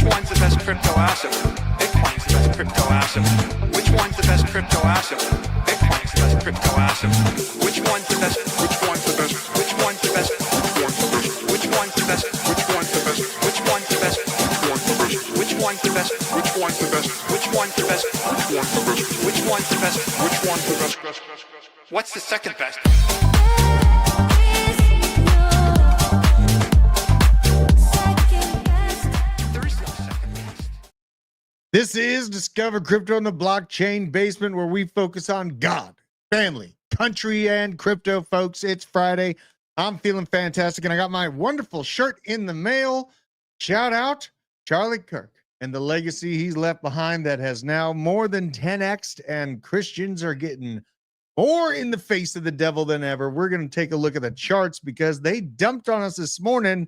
one's the best crypto asset? Bitcoin's the best crypto asset. Which one's the best crypto asset? Bitcoin's the best crypto asset. Which one's the best? Which one's the best? Which one's the best? Which one's the best? Which one's the best? Which one's the best? Which one's the best? Which one's the best? Which one's the best? Which one's the best? Which one's the best? What's the second best? This is Discover Crypto in the Blockchain Basement, where we focus on God, family, country, and crypto, folks. It's Friday. I'm feeling fantastic, and I got my wonderful shirt in the mail. Shout out Charlie Kirk and the legacy he's left behind that has now more than 10x'd, and Christians are getting more in the face of the devil than ever. We're going to take a look at the charts because they dumped on us this morning.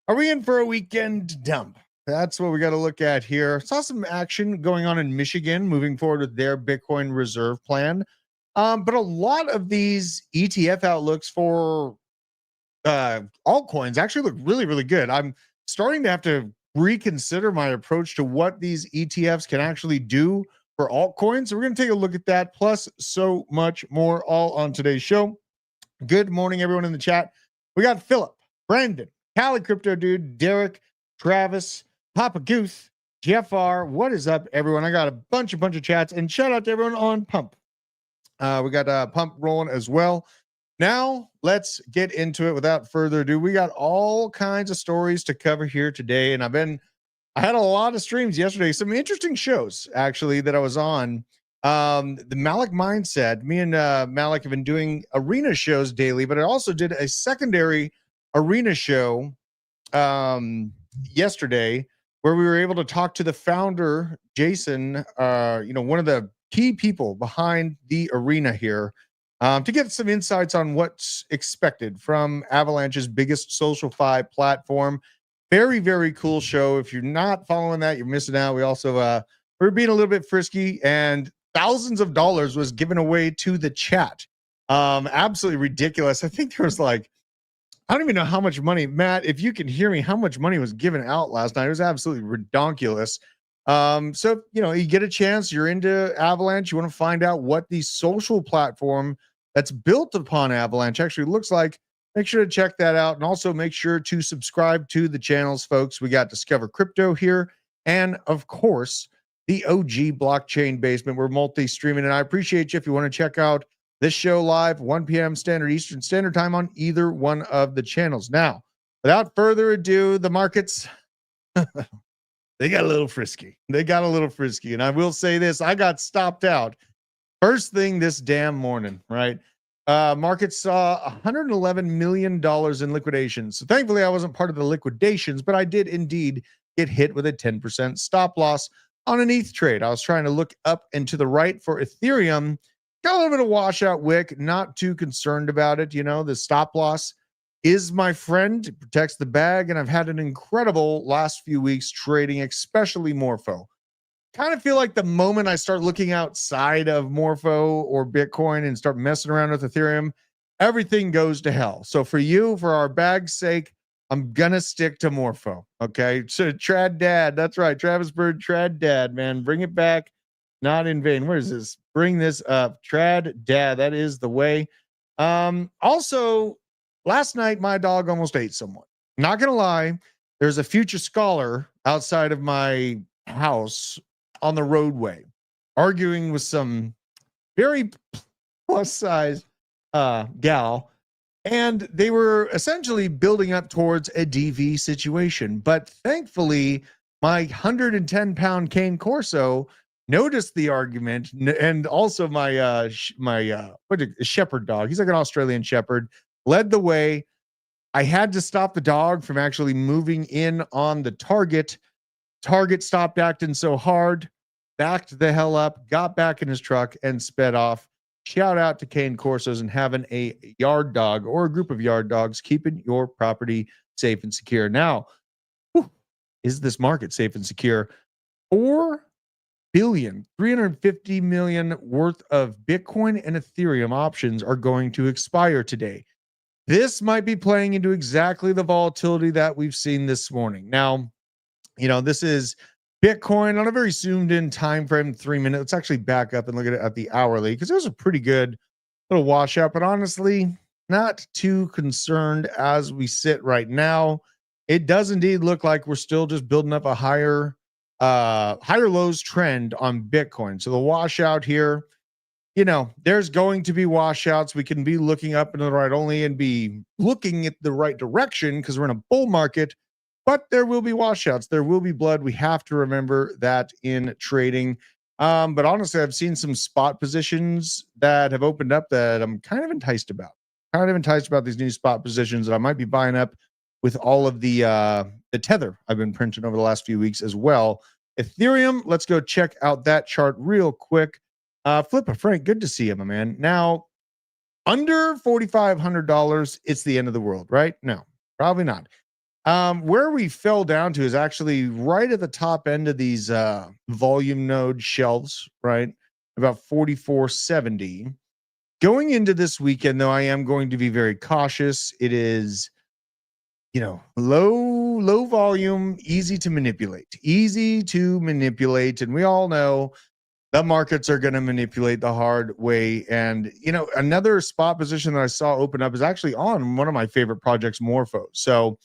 Are we in for a weekend dump? That's what we got to look at here. Saw some action going on in Michigan, moving forward with their Bitcoin reserve plan. But a lot of these ETF outlooks for altcoins actually look really, really good. I'm starting to have to reconsider my approach to what these ETFs can actually do for altcoins. So we're going to take a look at that, plus so much more, all on today's show. Good morning, everyone in the chat. We got Philip, Brandon, Cali Crypto Dude, Derek, Travis, Papa Goose, Jeff R. What is up, everyone? I got a bunch of chats, and shout out to everyone on Pump. We got Pump rolling as well. Now let's get into it without further ado. We got all kinds of stories to cover here today, and I had a lot of streams yesterday, some interesting shows actually that I was on. The Malik Mindset, me and Malik have been doing arena shows daily, but I also did a secondary arena show yesterday, where we were able to talk to the founder, Jason, one of the key people behind the arena here, to get some insights on what's expected from Avalanche's biggest social fi platform. Very, very cool show. If you're not following that, you're missing out. We also, we're being a little bit frisky, and thousands of dollars was given away to the chat. Absolutely ridiculous. I think there was I don't even know how much money, Matt, if you can hear me, how much money was given out last night. It was absolutely redonkulous. So, you get a chance, you're into Avalanche, you want to find out what the social platform that's built upon Avalanche actually looks like. Make sure to check that out. And also make sure to subscribe to the channels, folks. We got Discover Crypto here. And of course, the OG Blockchain Basement. We're multi-streaming, and I appreciate you if you want to check out this show live, 1 p.m. Standard Eastern Standard Time on either one of the channels. Now, without further ado, the markets, they got a little frisky. And I will say this, I got stopped out first thing this damn morning, right? Markets saw $111 million in liquidations. So thankfully, I wasn't part of the liquidations, but I did indeed get hit with a 10% stop loss on an ETH trade. I was trying to look up and to the right for Ethereum. Got a little bit of washout wick, not too concerned about it. The stop loss is my friend. It protects the bag, and I've had an incredible last few weeks trading, especially Morpho. Kind of feel like the moment I start looking outside of Morpho or Bitcoin and start messing around with Ethereum, everything goes to hell. So for our bag's sake, I'm gonna stick to Morpho. Okay, so Trad Dad, that's right, Travis Bird, Trad Dad, man, bring it back. Not in vain. Where is this? Bring this up. Trad Dad, that is the way. Also, last night, my dog almost ate someone. Not going to lie, there's a future scholar outside of my house on the roadway arguing with some very plus size gal, and they were essentially building up towards a DV situation. But thankfully, my 110-pound cane Corso noticed the argument, and also my shepherd dog. He's like an Australian shepherd. Led the way. I had to stop the dog from actually moving in on the target. Target stopped acting so hard, backed the hell up, got back in his truck, and sped off. Shout out to Cane Corsos and having a yard dog or a group of yard dogs keeping your property safe and secure. Now, is this market safe and secure? $350 million worth of Bitcoin and Ethereum options are going to expire today. This might be playing into exactly the volatility that we've seen this morning. Now, This is Bitcoin on a very zoomed in time frame, 3 minutes. Let's actually back up and look at it at the hourly, because it was a pretty good little washout, but honestly, not too concerned as we sit right now. It does indeed look like we're still just building up a higher lows trend on Bitcoin. So the washout here, there's going to be washouts. We can be looking up and to the right only and be looking at the right direction because we're in a bull market, but there will be washouts. There will be blood. We have to remember that in trading. But honestly, I've seen some spot positions that have opened up that I'm kind of enticed about. These new spot positions that I might be buying up with all of the tether I've been printing over the last few weeks as well. Ethereum, let's go check out that chart real quick. Flipper Frank, good to see you, my man. Now, under $4,500, it's the end of the world, right? No, probably not. Where we fell down to is actually right at the top end of these volume node shelves, right? About 44.70. Going into this weekend, though, I am going to be very cautious. It is, low volume, easy to manipulate. And we all know the markets are going to manipulate the hard way. And, another spot position that I saw open up is actually on one of my favorite projects, Morpho. So,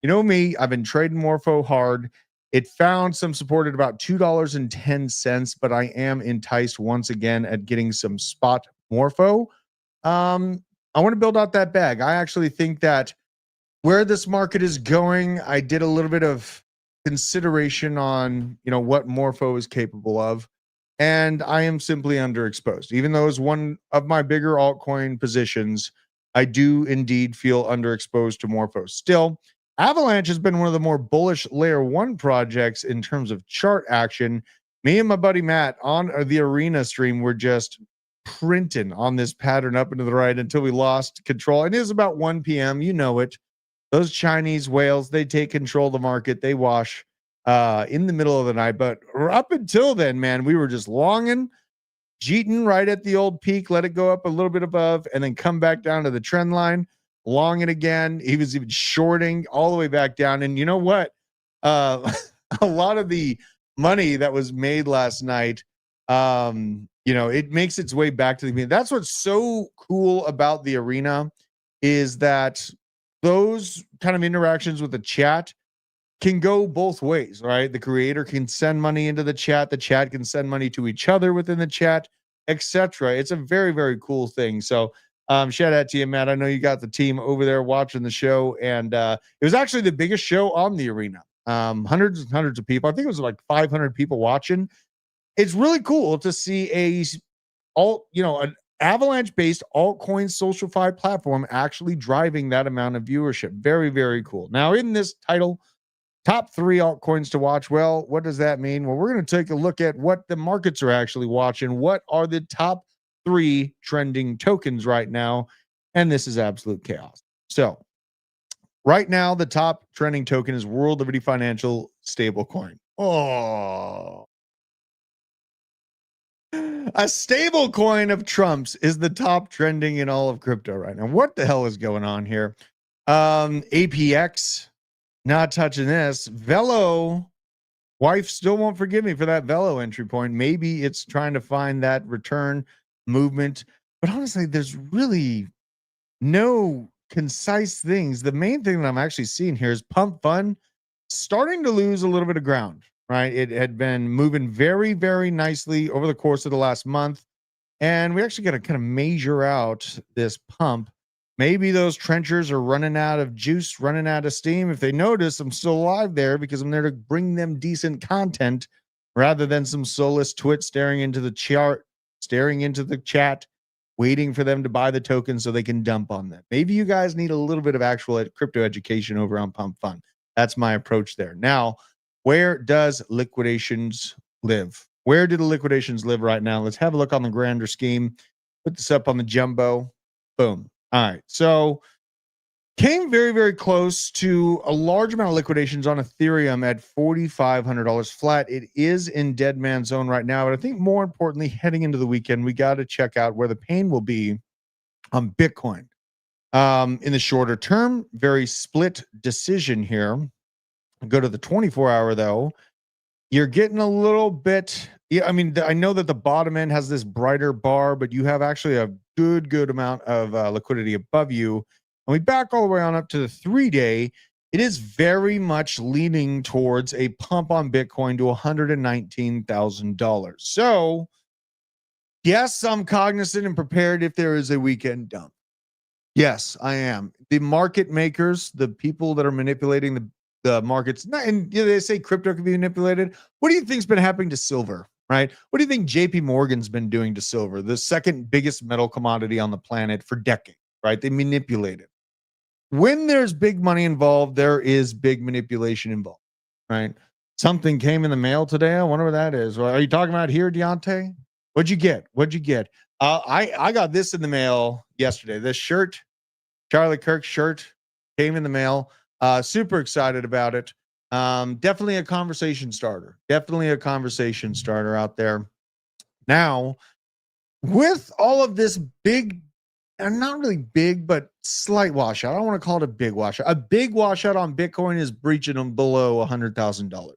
me, I've been trading Morpho hard. It found some support at about $2.10, but I am enticed once again at getting some spot Morpho. I want to build out that bag. I actually think that where this market is going, I did a little bit of consideration on, what Morpho is capable of. And I am simply underexposed. Even though it's one of my bigger altcoin positions, I do indeed feel underexposed to Morpho. Still, Avalanche has been one of the more bullish layer one projects in terms of chart action. Me and my buddy Matt on the arena stream were just printing on this pattern up and to the right until we lost control. And it was about 1 p.m. You know it. Those Chinese whales, they take control of the market. They wash in the middle of the night. But up until then, man, we were just longing, jeeting right at the old peak, let it go up a little bit above, and then come back down to the trend line, long it again. He was even shorting all the way back down. And you know what? A lot of the money that was made last night, it makes its way back to the community. That's what's so cool about the arena, is that those kind of interactions with the chat can go both ways, right? The creator can send money into the chat can send money to each other within the chat, etc. It's a very, very cool thing. So shout out to you, Matt. I know you got the team over there watching the show, and it was actually the biggest show on the arena. Hundreds and hundreds of people. I think it was like 500 people watching. It's really cool to see an Avalanche-based altcoin socialify platform actually driving that amount of viewership. Very, very cool. Now, in this title, top 3 altcoins to watch. Well, what does that mean? Well, we're going to take a look at what the markets are actually watching. What are the top 3 trending tokens right now? And this is absolute chaos. So, right now, the top trending token is World Liberty Financial stablecoin. Oh. A stable coin of Trump's is the top trending in all of crypto right now. What the hell is going on here? APX, not touching this. Velo, wife still won't forgive me for that Velo entry point. Maybe it's trying to find that return movement. But honestly, there's really no concise things. The main thing that I'm actually seeing here is Pump Fund starting to lose a little bit of ground. Right, it had been moving very, very nicely over the course of the last month, and we actually got to kind of measure out this pump. Maybe those trenchers are running out of juice, running out of steam. If they notice, I'm still alive there because I'm there to bring them decent content rather than some soulless twit staring into the chart, staring into the chat, waiting for them to buy the token so they can dump on them. Maybe you guys need a little bit of actual crypto education over on Pump Fund. That's my approach there. Now, where does liquidations live? Where do the liquidations live right now? Let's have a look on the grander scheme. Put this up on the jumbo. Boom. All right. So came very, very close to a large amount of liquidations on Ethereum at $4,500 flat. It is in dead man zone right now. But I think more importantly, heading into the weekend, we got to check out where the pain will be on Bitcoin. In the shorter term, very split decision here. Go to the 24-hour though, you're getting a little bit. Yeah, I mean, I know that the bottom end has this brighter bar, but you have actually a good amount of liquidity above you. And we back all the way on up to the 3-day. It is very much leaning towards a pump on Bitcoin to $119,000. So, yes, I'm cognizant and prepared if there is a weekend dump. Yes, I am. The market makers, the people that are manipulating the markets, and they say crypto can be manipulated. What do you think's been happening to silver, right? What do you think JP Morgan's been doing to silver, the second biggest metal commodity on the planet for decades, right? They manipulate it. When there's big money involved, there is big manipulation involved, right? Something came in the mail today. I wonder what that is. Well, are you talking about here, Deontay? What'd you get? What'd you get? I got this in the mail yesterday. This shirt, Charlie Kirk shirt, came in the mail. Super excited about it. Definitely a conversation starter. Definitely a conversation starter out there. Now, with all of this big, and not really big, but slight washout. I don't want to call it a big washout. A big washout on Bitcoin is breaching them below $100,000.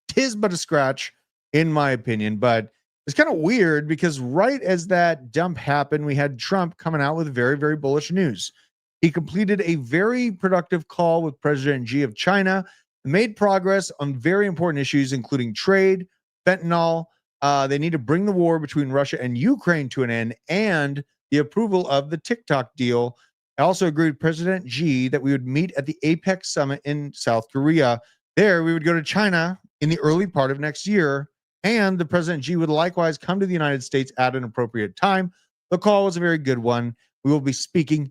Tis but a scratch, in my opinion, but it's kind of weird because right as that dump happened, we had Trump coming out with very bullish news. He completed a very productive call with President Xi of China, made progress on very important issues, including trade, fentanyl. They need to bring the war between Russia and Ukraine to an end, and the approval of the TikTok deal. I also agreed with President Xi that we would meet at the APEC summit in South Korea. There, we would go to China in the early part of next year, and the President Xi would likewise come to the United States at an appropriate time. The call was a very good one. We will be speaking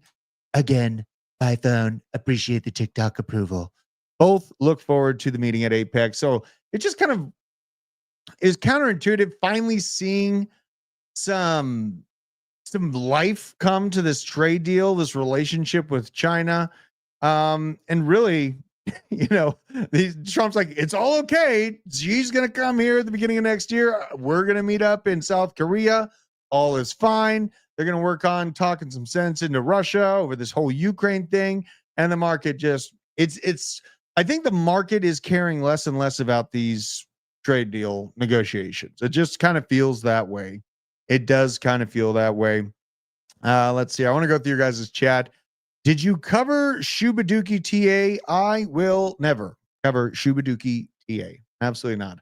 again by phone. Appreciate the TikTok approval. Both look forward to the meeting at APEC. So it just kind of is counterintuitive finally seeing some life come to this trade deal, this relationship with China. And really, Trump's like, it's all okay. Xi's going to come here at the beginning of next year. We're going to meet up in South Korea. All is fine. They're going to work on talking some sense into Russia over this whole Ukraine thing. And the market just, I think the market is caring less and less about these trade deal negotiations. It just kind of feels that way. It does kind of feel that way. Let's see. I want to go through your guys' chat. Did you cover Shubaduki TA? I will never cover Shubaduki TA. Absolutely not.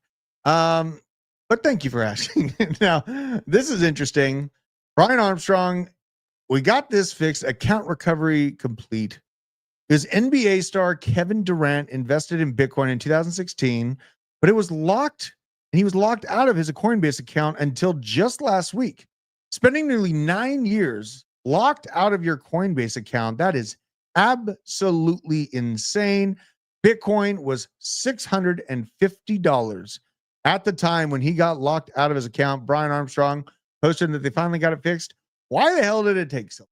But thank you for asking. Now, this is interesting. Brian Armstrong, we got this fixed. Account recovery complete. His NBA star Kevin Durant invested in Bitcoin in 2016, but it was locked, and he was locked out of his Coinbase account until just last week. Spending nearly 9 years locked out of your Coinbase account, that is absolutely insane. Bitcoin was $650 at the time when he got locked out of his account. Brian Armstrong posted that they finally got it fixed. Why the hell did it take so long?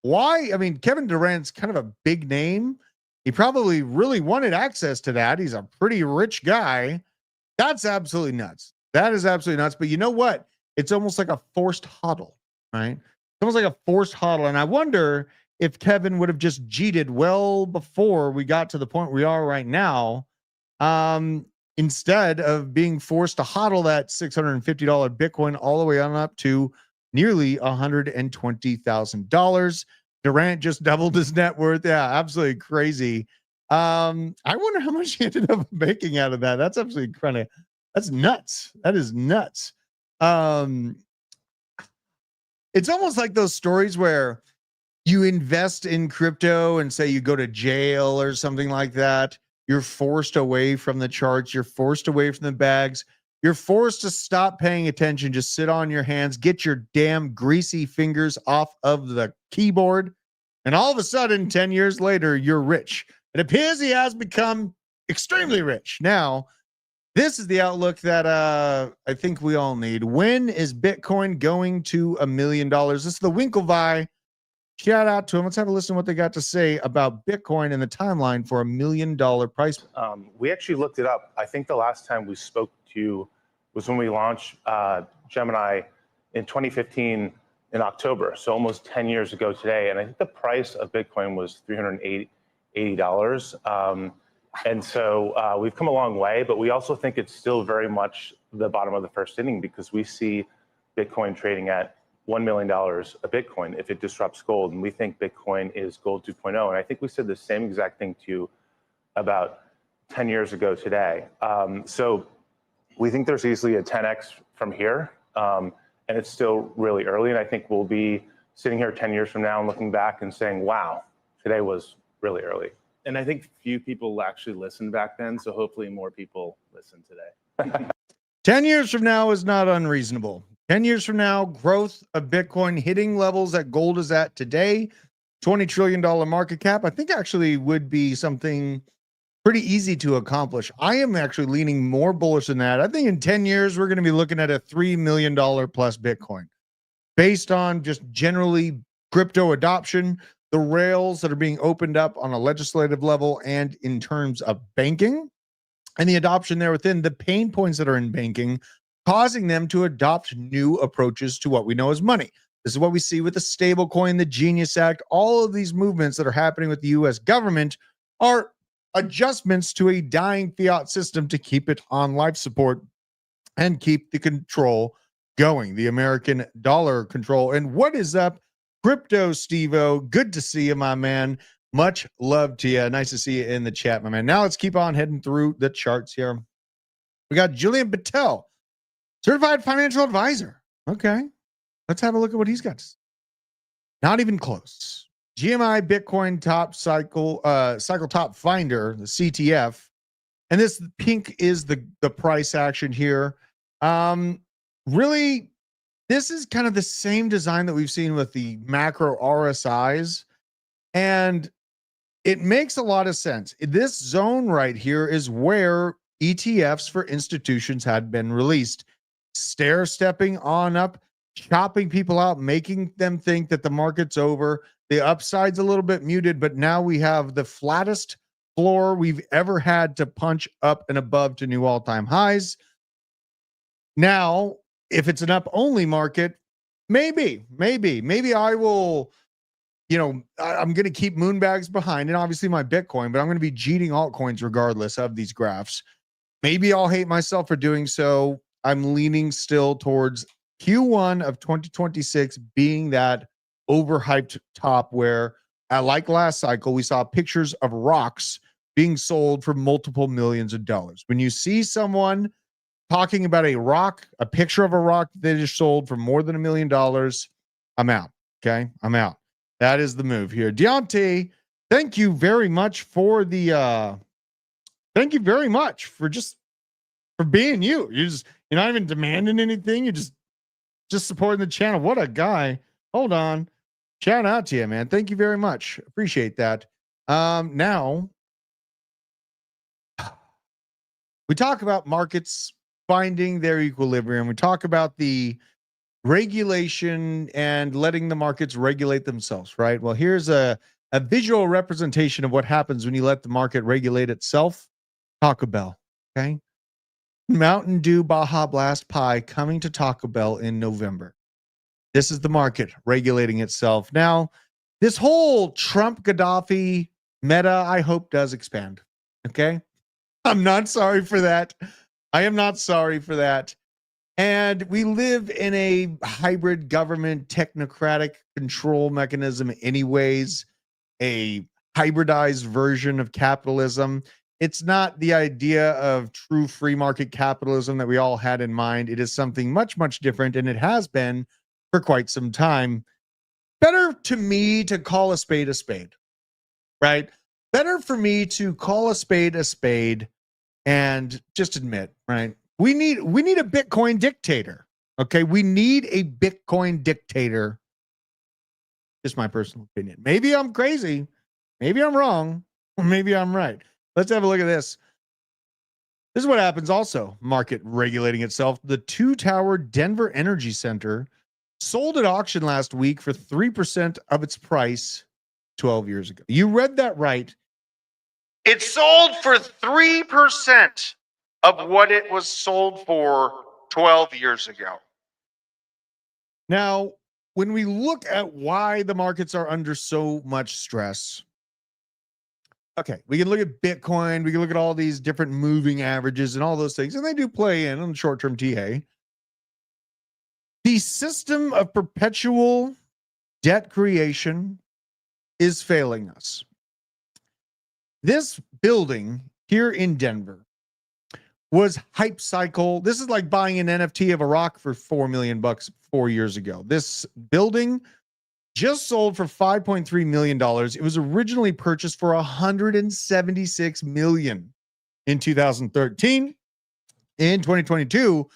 Why? I mean, Kevin Durant's kind of a big name. He probably really wanted access to that. He's a pretty rich guy. That's absolutely nuts. That is absolutely nuts. But you know what? It's almost like a forced hodl, right? It's almost like a forced hodl. And I wonder if Kevin would have just cheated well before we got to the point we are right now, instead of being forced to hodl that $650 Bitcoin all the way on up to nearly $120,000. Durant just doubled his net worth. Yeah, absolutely crazy. I wonder how much he ended up making out of that. That's absolutely funny. That's nuts. That is nuts. It's almost like those stories where you invest in crypto and say you go to jail or something like that. You're forced away from the charts. You're forced away from the bags. You're forced to stop paying attention, just sit on your hands, get your damn greasy fingers off of the keyboard. And all of a sudden, 10 years later, you're rich. It appears he has become extremely rich. Now, this is the outlook that I think we all need. When is Bitcoin going to $1 million? This is the Winklevi. Shout out to them. Let's have a listen to what they got to say about Bitcoin and the timeline for $1 million price. We actually looked it up. I think the last time we spoke to you was when we launched Gemini in 2015 in October, so almost 10 years ago today. And I think the price of Bitcoin was $380. And so we've come a long way, but we also think it's still very much the bottom of the first inning because we see Bitcoin trading at $1 million a Bitcoin if it disrupts gold. And we think Bitcoin is gold 2.0. And I think we said the same exact thing to you about 10 years ago today. So we think there's easily a 10x from here. And it's still really early. And I think we'll be sitting here 10 years from now and looking back and saying, wow, today was really early. And I think few people actually listened back then. So hopefully more people listen today. 10 years from now is not unreasonable. 10 years from now, growth of Bitcoin hitting levels that gold is at today, $20 trillion market cap, I think actually would be something pretty easy to accomplish. I am actually leaning more bullish than that. I think in 10 years, we're going to be looking at a $3 million plus Bitcoin based on just generally crypto adoption, the rails that are being opened up on a legislative level and in terms of banking and the adoption there within, the pain points that are in banking, causing them to adopt new approaches to what we know as money. This is what we see with the stablecoin, the Genius Act, all of these movements that are happening with the US government are adjustments to a dying fiat system to keep it on life support and keep the control going, the American dollar control. And what is up, Crypto Steve-O? Good to see you, my man. Much love to you. Nice to see you in the chat, my man. Now let's keep on heading through the charts here. We got Julian Patel, certified financial advisor. Okay, let's have a look at what he's got to say. Not even close. GMI Bitcoin top cycle top finder, the CTF, and this pink is the price action here. Really, this is kind of the same design that we've seen with the macro RSIs, and it makes a lot of sense. This zone right here is where ETFs for institutions had been released, stair stepping on up, chopping people out, making them think that the market's over. The upside's a little bit muted, but now we have the flattest floor we've ever had to punch up and above to new all-time highs. Now, if it's an up-only market, maybe I will, I'm going to keep moonbags behind and obviously my Bitcoin, but I'm going to be cheating altcoins regardless of these graphs. Maybe I'll hate myself for doing so. I'm leaning still towards Q1 of 2026 being that overhyped top where, like last cycle, we saw pictures of rocks being sold for multiple millions of dollars. When you see someone talking about a rock, a picture of a rock that they just sold for more than $1 million, I'm out. Okay, I'm out. That is the move here. Deontay, thank you very much for the thank you very much for being you. You're not even demanding anything. You're just supporting the channel. What a guy. Hold on. Shout out to you, man. Thank you very much. Appreciate that. Now we talk about markets finding their equilibrium. We talk about the regulation and letting the markets regulate themselves, right? Well, here's a visual representation of what happens when you let the market regulate itself. Taco Bell, okay? Mountain Dew Baja Blast Pie coming to Taco Bell in November. This is the market regulating itself. Now, this whole Trump Gaddafi meta, I hope, does expand. Okay? I'm not sorry for that. I am not sorry for that. And we live in a hybrid government technocratic control mechanism anyways, a hybridized version of capitalism. It's not the idea of true free market capitalism that we all had in mind. It is something much, much different, and it has been for quite some time. Better to me to call a spade, right? Better for me to call a spade and just admit, right? We need a Bitcoin dictator. Okay, we need a Bitcoin dictator. Just my personal opinion. Maybe I'm crazy, maybe I'm wrong, or maybe I'm right. Let's have a look at this. This is what happens also. Market regulating itself. The two-tower Denver Energy Center sold at auction last week for 3% of its price 12 years ago. You read that right. It sold for 3% of what it was sold for 12 years ago. Now, when we look at why the markets are under so much stress, Okay, we can look at Bitcoin, we can look at all these different moving averages and all those things, and they do play in on short-term TA. The system of perpetual debt creation is failing us. This building here in Denver was hype cycle. This is like buying an NFT of a rock for $4 million 4 years ago. This building just sold for $5.3 million. It was originally purchased for $176 million in 2013. In 2022,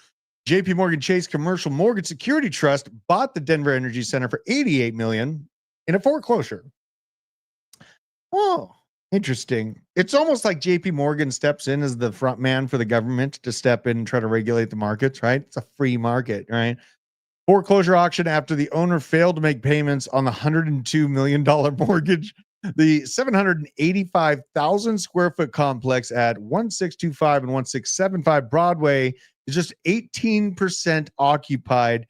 JP Morgan Chase Commercial Mortgage Security Trust bought the Denver Energy Center for $88 million in a foreclosure. Oh, interesting. It's almost like JP Morgan steps in as the front man for the government to step in and try to regulate the markets, right? It's a free market, right? Foreclosure auction after the owner failed to make payments on the $102 million mortgage. The 785,000 square foot complex at 1625 and 1675 Broadway is just 18% occupied.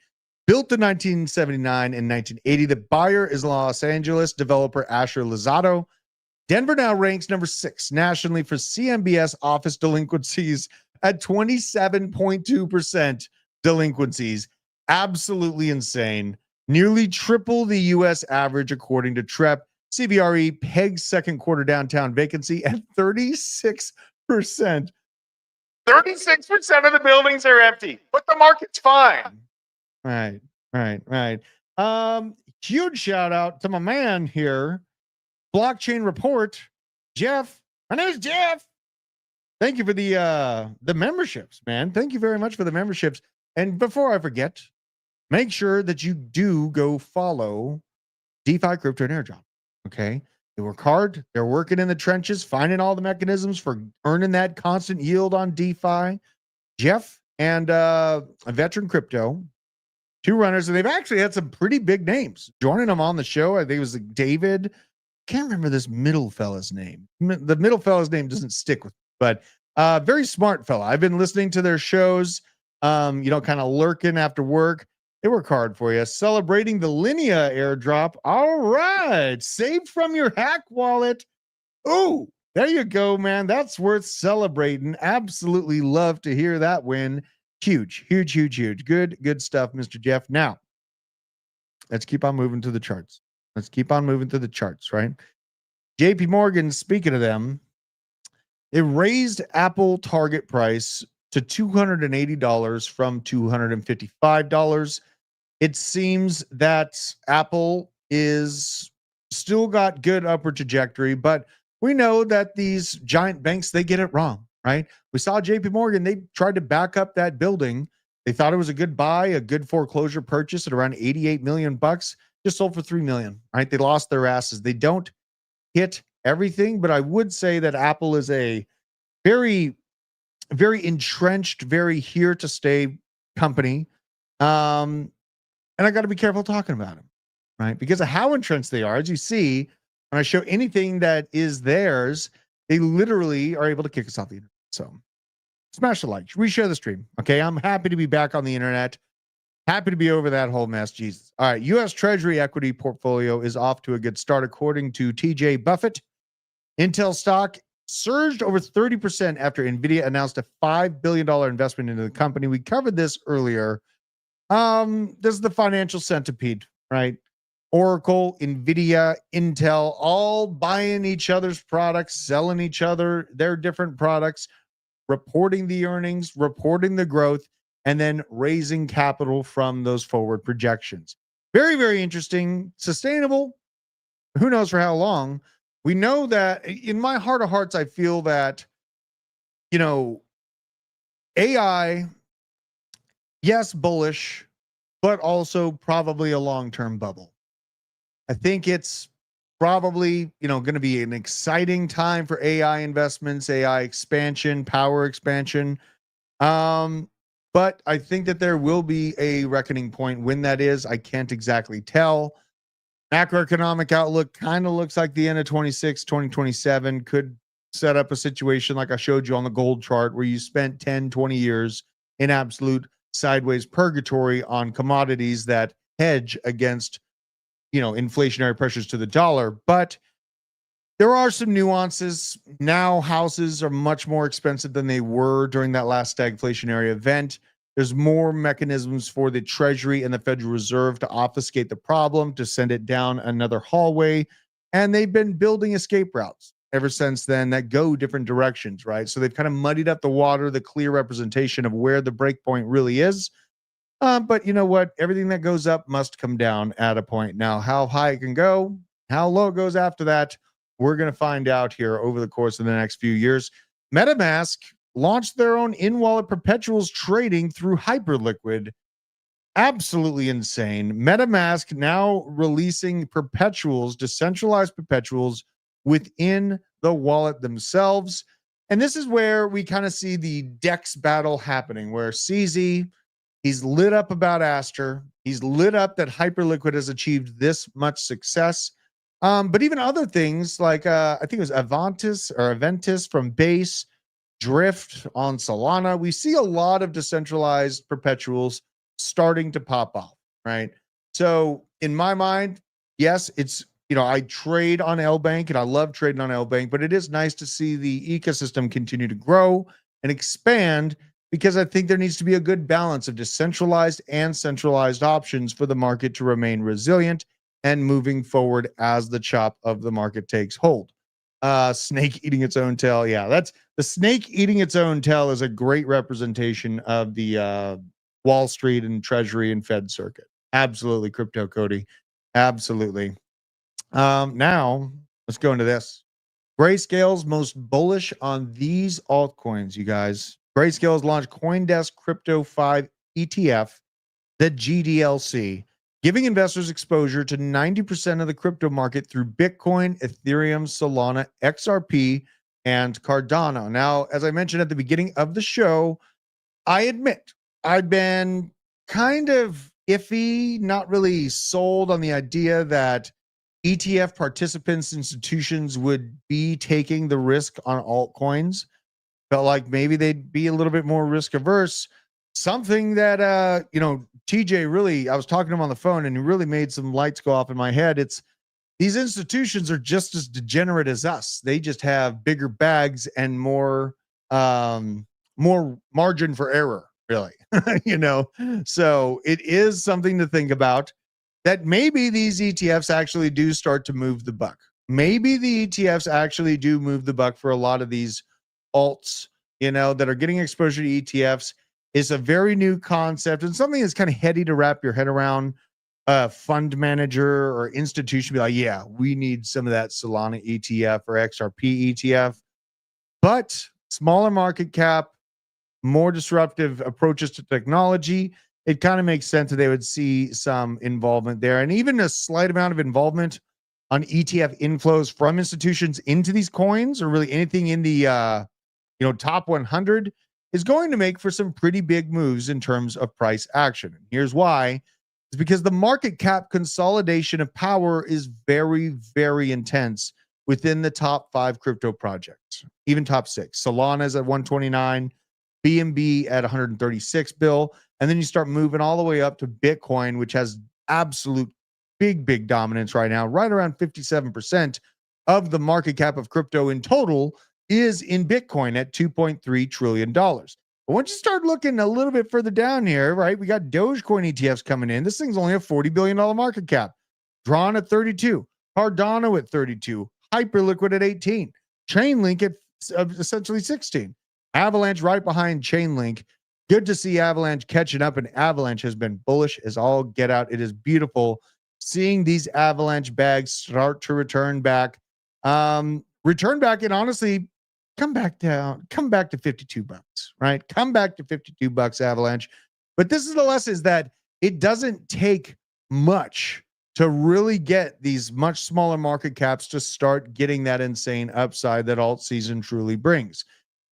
Built in 1979 and 1980. The buyer is Los Angeles developer Asher Lozado. Denver now ranks number 6 nationally for CMBS office delinquencies at 27.2% delinquencies. Absolutely insane. Nearly triple the U.S. average, according to TREP. CBRE pegs second quarter downtown vacancy at 36%. 36% of the buildings are empty, but the market's fine. Right. Huge shout out to my man here, Blockchain Report, Jeff. My name is Jeff. Thank you for the memberships, man. Thank you very much for the memberships. And before I forget, make sure that you do go follow DeFi Crypto and Airdrop. Okay. They work hard. They're working in the trenches, finding all the mechanisms for earning that constant yield on DeFi. Jeff and a Veteran Crypto, 2 runners, and they've actually had some pretty big names joining them on the show. I think it was like David. Can't remember this middle fella's name. The middle fella's name doesn't stick with me, but very smart fella. I've been listening to their shows, kind of lurking after work. They work hard for you. Celebrating the Linea airdrop. All right. Saved from your hack wallet. Oh, there you go, man. That's worth celebrating. Absolutely love to hear that win. Huge. Good stuff, Mr. Jeff. Now, let's keep on moving to the charts. Right? JP Morgan, speaking of them, they raised Apple target price to $280 from $255. It seems that Apple is still got good upward trajectory, but we know that these giant banks, they get it wrong, right? We saw JP Morgan, they tried to back up that building. They thought it was a good buy, a good foreclosure purchase at around $88 million, just sold for $3 million, right? They lost their asses. They don't hit everything, but I would say that Apple is a very, very entrenched, very here to stay company. And I got to be careful talking about them, right? Because of how entrenched they are. As you see, when I show anything that is theirs, they literally are able to kick us off the internet. So smash the like, reshare the stream. Okay. I'm happy to be back on the internet. Happy to be over that whole mess. Jesus. All right. U.S. Treasury equity portfolio is off to a good start, according to TJ Buffett. Intel stock surged over 30% after NVIDIA announced a $5 billion investment into the company. We covered this earlier. This is the financial centipede, right? Oracle, NVIDIA, Intel, all buying each other's products, selling each other their different products, reporting the earnings, reporting the growth, and then raising capital from those forward projections. Very, very interesting. Sustainable. Who knows for how long? We know that in my heart of hearts, I feel that, AI, yes, bullish, but also probably a long-term bubble. I think it's probably, going to be an exciting time for AI investments, AI expansion, power expansion. But I think that there will be a reckoning point. When that is, I can't exactly tell. Macroeconomic outlook kind of looks like the end of 2027 could set up a situation like I showed you on the gold chart, where you spent 10, 20 years in absolute sideways purgatory on commodities that hedge against, inflationary pressures to the dollar. But There are some nuances. Now houses are much more expensive than they were during that last stagflationary event. There's more mechanisms for the Treasury and the Federal Reserve to obfuscate the problem, to send it down another hallway. And they've been building escape routes ever since then that go different directions, right? So they've kind of muddied up the water, the clear representation of where the breakpoint really is. But you know what? Everything that goes up must come down at a point. Now, how high it can go, how low it goes after that, we're going to find out here over the course of the next few years. MetaMask launched their own in-wallet perpetuals trading through Hyperliquid. Absolutely insane. MetaMask now releasing perpetuals, decentralized perpetuals within the wallet themselves. And this is where we kind of see the DEX battle happening, where CZ, he's lit up about Aster. He's lit up that Hyperliquid has achieved this much success. But even other things like I think it was Aventis from Base, Drift on Solana. We see a lot of decentralized perpetuals starting to pop off, right? So in my mind, yes, it's, I trade on LBank and I love trading on LBank, but it is nice to see the ecosystem continue to grow and expand, because I think there needs to be a good balance of decentralized and centralized options for the market to remain resilient and moving forward as the chop of the market takes hold. Snake eating its own tail. Yeah, that's the snake eating its own tail is a great representation of the Wall Street and Treasury and Fed circuit. Absolutely, Crypto Cody. Absolutely. Now let's go into this. Grayscale's most bullish on these altcoins, you guys. Grayscale's launched CoinDesk Crypto 5 ETF, the GDLC, giving investors exposure to 90% of the crypto market through Bitcoin, Ethereum, Solana, XRP, and Cardano. Now, as I mentioned at the beginning of the show, I admit I've been kind of iffy, not really sold on the idea that ETF participants, institutions would be taking the risk on altcoins. Felt like maybe they'd be a little bit more risk averse. Something that TJ really, I was talking to him on the phone and he really made some lights go off in my head. It's these institutions are just as degenerate as us. They just have bigger bags and more margin for error, really. So it is something to think about, that maybe these ETFs actually do start to move the buck. Maybe the ETFs actually do move the buck for a lot of these alts, that are getting exposure to ETFs. Is a very new concept and something that's kind of heady to wrap your head around. A fund manager or institution be like, yeah, we need some of that Solana ETF or XRP ETF. But smaller market cap, more disruptive approaches to technology, it kind of makes sense that they would see some involvement there. And even a slight amount of involvement on ETF inflows from institutions into these coins, or really anything in the top 100, is going to make for some pretty big moves in terms of price action. And here's why. It's because the market cap consolidation of power is very, very intense within the top 5 crypto projects, even top 6. Solana is at 129, BNB at 136 bill. And then you start moving all the way up to Bitcoin, which has absolute big dominance right now. Right around 57% of the market cap of crypto in total is in Bitcoin at $2.3 trillion. But once you start looking a little bit further down here, right, we got Dogecoin ETFs coming in. This thing's only a $40 billion market cap. Drawn at 32, Cardano at 32, Hyperliquid at 18, Chainlink at essentially 16. Avalanche right behind Chainlink. Good to see Avalanche catching up, and Avalanche has been bullish as all get out. It is beautiful seeing these Avalanche bags start to return back. And honestly, come back to $52, right? Come back to $52, Avalanche. But this is the lesson, is that it doesn't take much to really get these much smaller market caps to start getting that insane upside that alt season truly brings.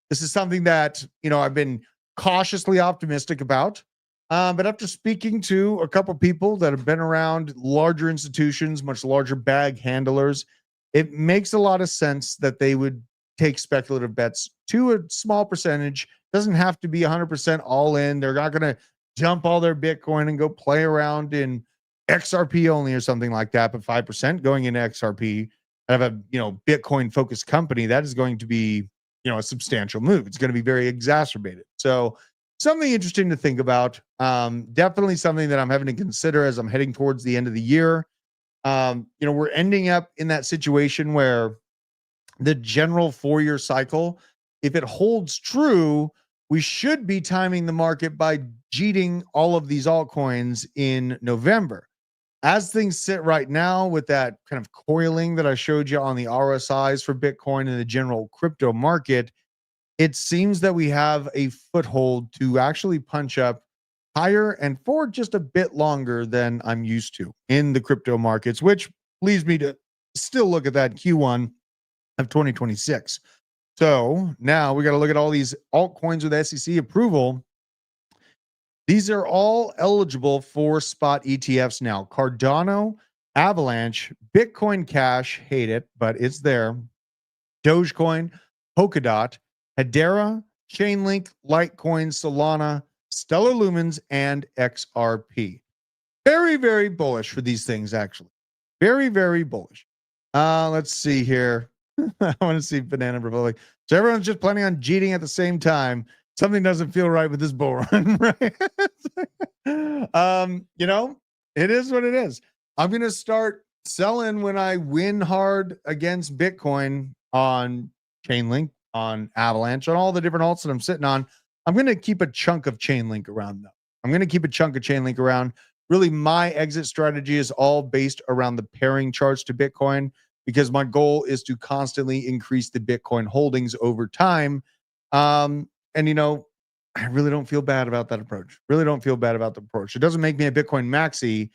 This is something that, I've been cautiously optimistic about. But after speaking to a couple people that have been around larger institutions, much larger bag handlers, it makes a lot of sense that they would take speculative bets to a small percentage. Doesn't have to be 100% all in. They're not going to dump all their Bitcoin and go play around in XRP only or something like that, but 5% going into XRP. out of a, Bitcoin focused company, that is going to be, a substantial move. It's going to be very exacerbated. So something interesting to think about. Definitely something that I'm having to consider as I'm heading towards the end of the year. We're ending up in that situation where the general 4-year cycle, if it holds true, we should be timing the market by jeeting all of these altcoins in November. As things sit right now with that kind of coiling that I showed you on the RSIs for Bitcoin and the general crypto market, it seems that we have a foothold to actually punch up higher and for just a bit longer than I'm used to in the crypto markets, which leads me to still look at that Q1 of 2026. So now we got to look at all these altcoins with SEC approval. These are all eligible for spot ETFs now. Cardano, Avalanche, Bitcoin Cash, hate it, but it's there. Dogecoin, Polkadot, Hedera, Chainlink, Litecoin, Solana, Stellar Lumens, and XRP. Very, very bullish for these things, actually. Very, very bullish. Let's see here. I want to see Banana Republic. So everyone's just planning on jeeting at the same time. Something doesn't feel right with this bull run, right? It is what it is. I'm going to start selling when I win hard against Bitcoin on Chainlink, on Avalanche, on all the different alts that I'm sitting on. I'm going to keep a chunk of Chainlink around, though. I'm going to keep a chunk of Chainlink around. Really, my exit strategy is all based around the pairing charts to Bitcoin, because my goal is to constantly increase the Bitcoin holdings over time. I really don't feel bad about that approach. Really don't feel bad about the approach. It doesn't make me a Bitcoin maxi.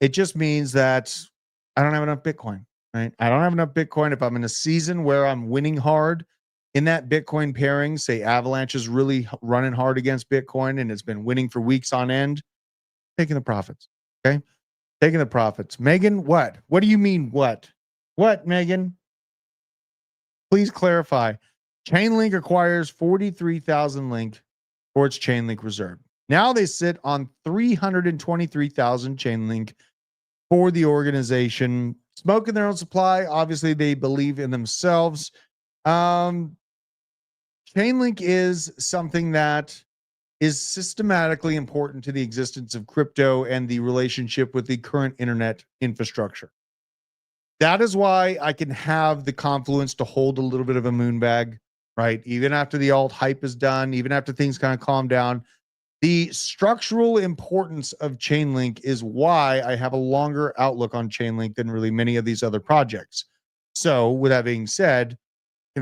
It just means that I don't have enough Bitcoin, right? I don't have enough Bitcoin. If I'm in a season where I'm winning hard in that Bitcoin pairing, say Avalanche is really running hard against Bitcoin and it's been winning for weeks on end, taking the profits, okay? Taking the profits. Megan, what? What do you mean what? What, Megan? Please clarify. Chainlink acquires 43,000 Link for its Chainlink reserve. Now they sit on 323,000 Chainlink for the organization, smoking their own supply. Obviously, they believe in themselves. Chainlink is something that is systematically important to the existence of crypto and the relationship with the current internet infrastructure. That is why I can have the confluence to hold a little bit of a moon bag, right? Even after the alt hype is done, even after things kind of calm down, the structural importance of Chainlink is why I have a longer outlook on Chainlink than really many of these other projects. So with that being said,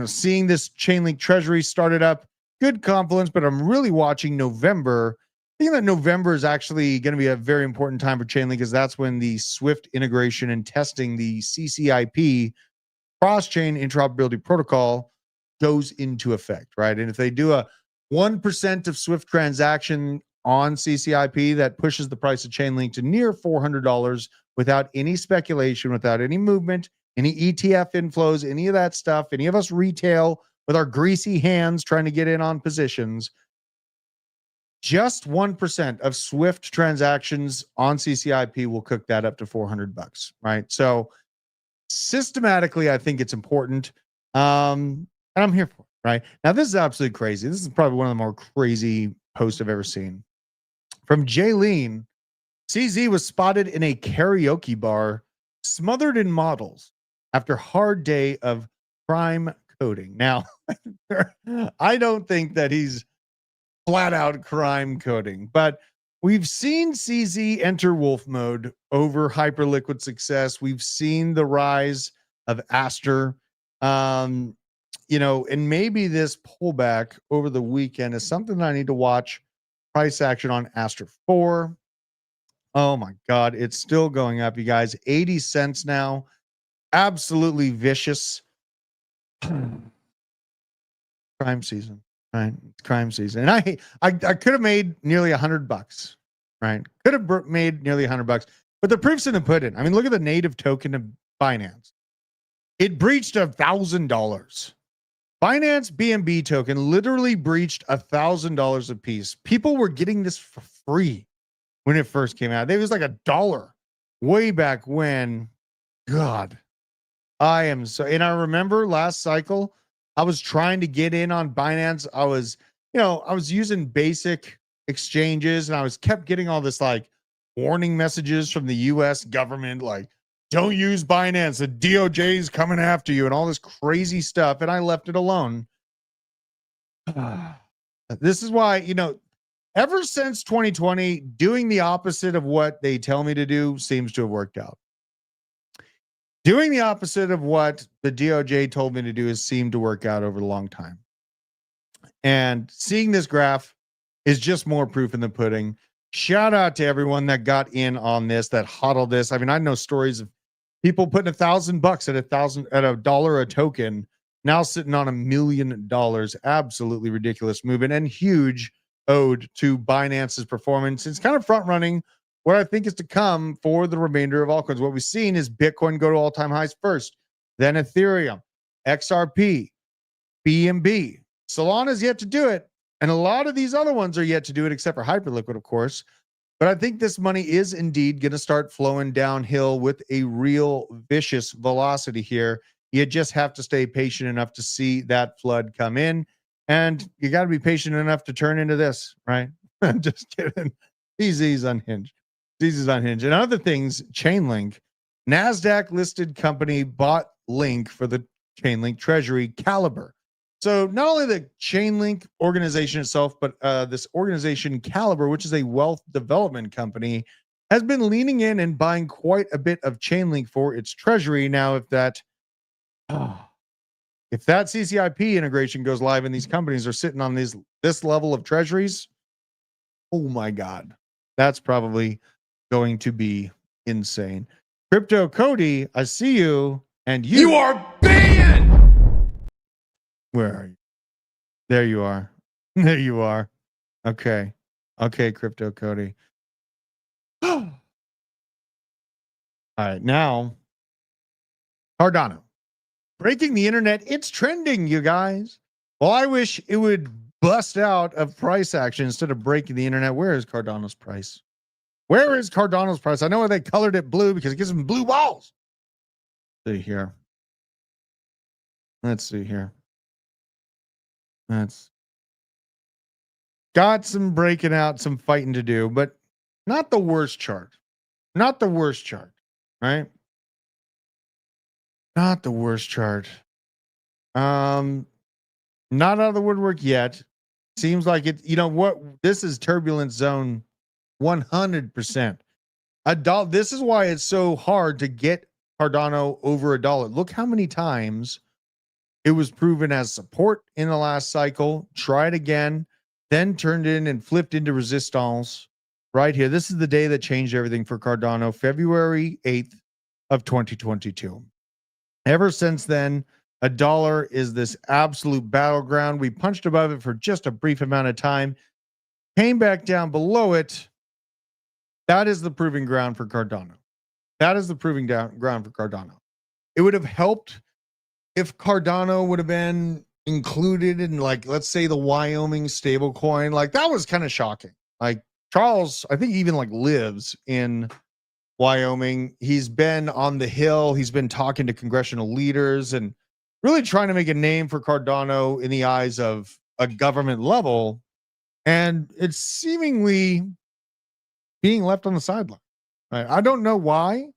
seeing this Chainlink treasury started up, good confluence, but I'm really watching November. I think that November is actually going to be a very important time for Chainlink, because that's when the Swift integration and testing the CCIP cross-chain interoperability protocol goes into effect, right? And if they do a 1% of Swift transaction on CCIP, that pushes the price of Chainlink to near $400 without any speculation, without any movement, any ETF inflows, any of that stuff, any of us retail with our greasy hands trying to get in on positions. Just 1% of Swift transactions on CCIP will cook that up to $400, right? So systematically, I think it's important. And I'm here for it, right? Now, this is absolutely crazy. This is probably one of the more crazy posts I've ever seen. From Jaylene, CZ was spotted in a karaoke bar, smothered in models after hard day of crime coding. Now, I don't think that he's flat out crime coding, but we've seen CZ enter wolf mode over Hyperliquid success. We've seen the rise of Aster. And maybe this pullback over the weekend is something that I need to watch. Price action on Aster 4. Oh my God, it's still going up, you guys. 80 cents now. Absolutely vicious. Crime season, right? It's crime season. And I could have made nearly $100, right? Could have made nearly $100, but the proof's in the pudding. I mean, look at the native token of Binance. It breached $1,000. Binance BNB token literally breached $1,000 a piece. People were getting this for free when it first came out. It was like $1 way back when. God, I am so, and I remember last cycle, I was trying to get in on Binance. I was, I was using basic exchanges and I was kept getting all this like warning messages from the US government, like, don't use Binance. The DOJ is coming after you and all this crazy stuff. And I left it alone. This is why, ever since 2020, doing the opposite of what they tell me to do seems to have worked out. Doing the opposite of what the DOJ told me to do has seemed to work out over a long time. And seeing this graph is just more proof in the pudding. Shout out to everyone that got in on this, that hodled this. I mean, I know stories of people putting $1,000 at a dollar a token, now sitting on $1 million. Absolutely ridiculous movement and huge ode to Binance's performance. It's kind of front running what I think is to come for the remainder of altcoins. What we've seen is Bitcoin go to all-time highs first, then Ethereum, XRP, BNB. Solana's yet to do it, and a lot of these other ones are yet to do it, except for Hyperliquid, of course. But I think this money is indeed going to start flowing downhill with a real vicious velocity here. You just have to stay patient enough to see that flood come in, and you got to be patient enough to turn into this, right? Just kidding. Easy's unhinged. Easy's unhinged. And other things, Chainlink, NASDAQ listed company bought Link for the Chainlink treasury Caliber. So not only the Chainlink organization itself, but this organization Caliber, which is a wealth development company, has been leaning in and buying quite a bit of Chainlink for its treasury. Now, if that CCIP integration goes live and these companies are sitting on this level of treasuries, oh my God, that's probably going to be insane. Crypto Cody, I see you, and you are banned. Where are you? There you are. There you are. Okay. Okay, Crypto Cody. All right, now Cardano. Breaking the internet. It's trending, you guys. Well, I wish it would bust out of price action instead of breaking the internet. Where is Cardano's price? Where is Cardano's price? I know why they colored it blue because it gives them blue balls. Let's see here. Let's see here. That's got some breaking out, some fighting to do, but not the worst chart. Not the worst chart, right? Not the worst chart. Not out of the woodwork yet. Seems like it, this is turbulent zone 100%. This is why it's so hard to get Cardano over $1. Look how many times it was proven as support in the last cycle, tried again, then turned in and flipped into resistance right here. This is the day that changed everything for Cardano, February 8th of 2022. Ever since then, $1 is this absolute battleground. We punched above it for just a brief amount of time, came back down below it. That is the proving ground for Cardano. That is the proving ground for Cardano. It would have helped if Cardano would have been included in, like, let's say the Wyoming stablecoin. Like, that was kind of shocking. Like, Charles, I think, even like lives in Wyoming. He's been on the Hill. He's been talking to congressional leaders and really trying to make a name for Cardano in the eyes of a government level. And it's seemingly being left on the sideline. Right? I don't know why.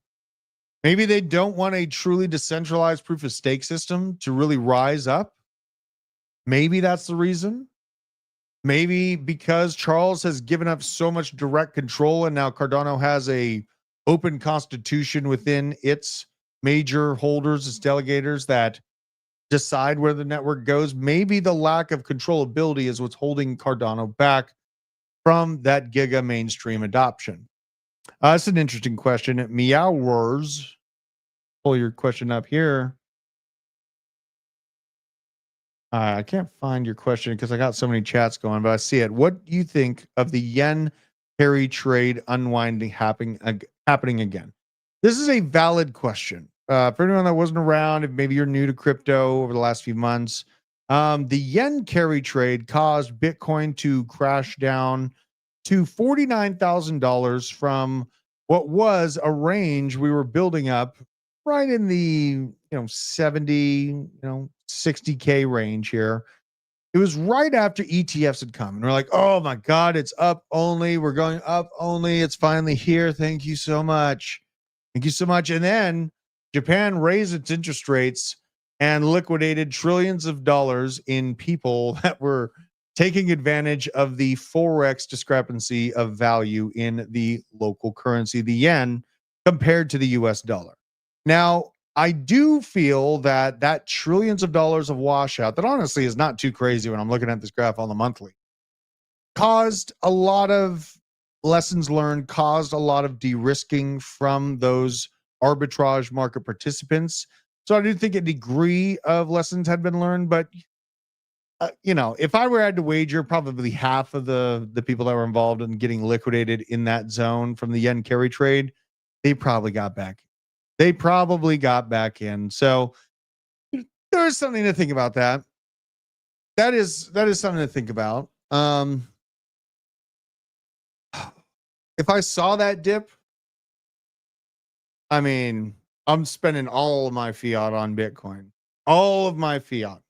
Maybe they don't want a truly decentralized proof of stake system to really rise up. Maybe that's the reason. Maybe because Charles has given up so much direct control and now Cardano has a open constitution within its major holders, its delegators that decide where the network goes. Maybe the lack of controllability is what's holding Cardano back from that giga mainstream adoption. That's an interesting question. Meowers, pull your question up here. I can't find your question because I got so many chats going, but I see it. What do you think of the yen carry trade unwinding happening again? This is a valid question. For anyone that wasn't around, if maybe you're new to crypto over the last few months, the yen carry trade caused Bitcoin to crash down to $49,000 from what was a range we were building up right in the 70, 60K range here. It was right after ETFs had come, and we're like, oh my God, it's up only. We're going up only. It's finally here. Thank you so much. Thank you so much. And then Japan raised its interest rates and liquidated trillions of dollars in people that were taking advantage of the forex discrepancy of value in the local currency, the yen, compared to the US dollar. Now, I do feel that that trillions of dollars of washout, that honestly is not too crazy when I'm looking at this graph on the monthly, caused a lot of lessons learned, caused a lot of de-risking from those arbitrage market participants. So I do think a degree of lessons had been learned, but if I were had to wager, probably half of the people that were involved in getting liquidated in that zone from the yen carry trade, they probably got back. They probably got back in. So there's something to think about that. That is something to think about. If I saw that dip, I mean, I'm spending all of my fiat on Bitcoin. All of my fiat.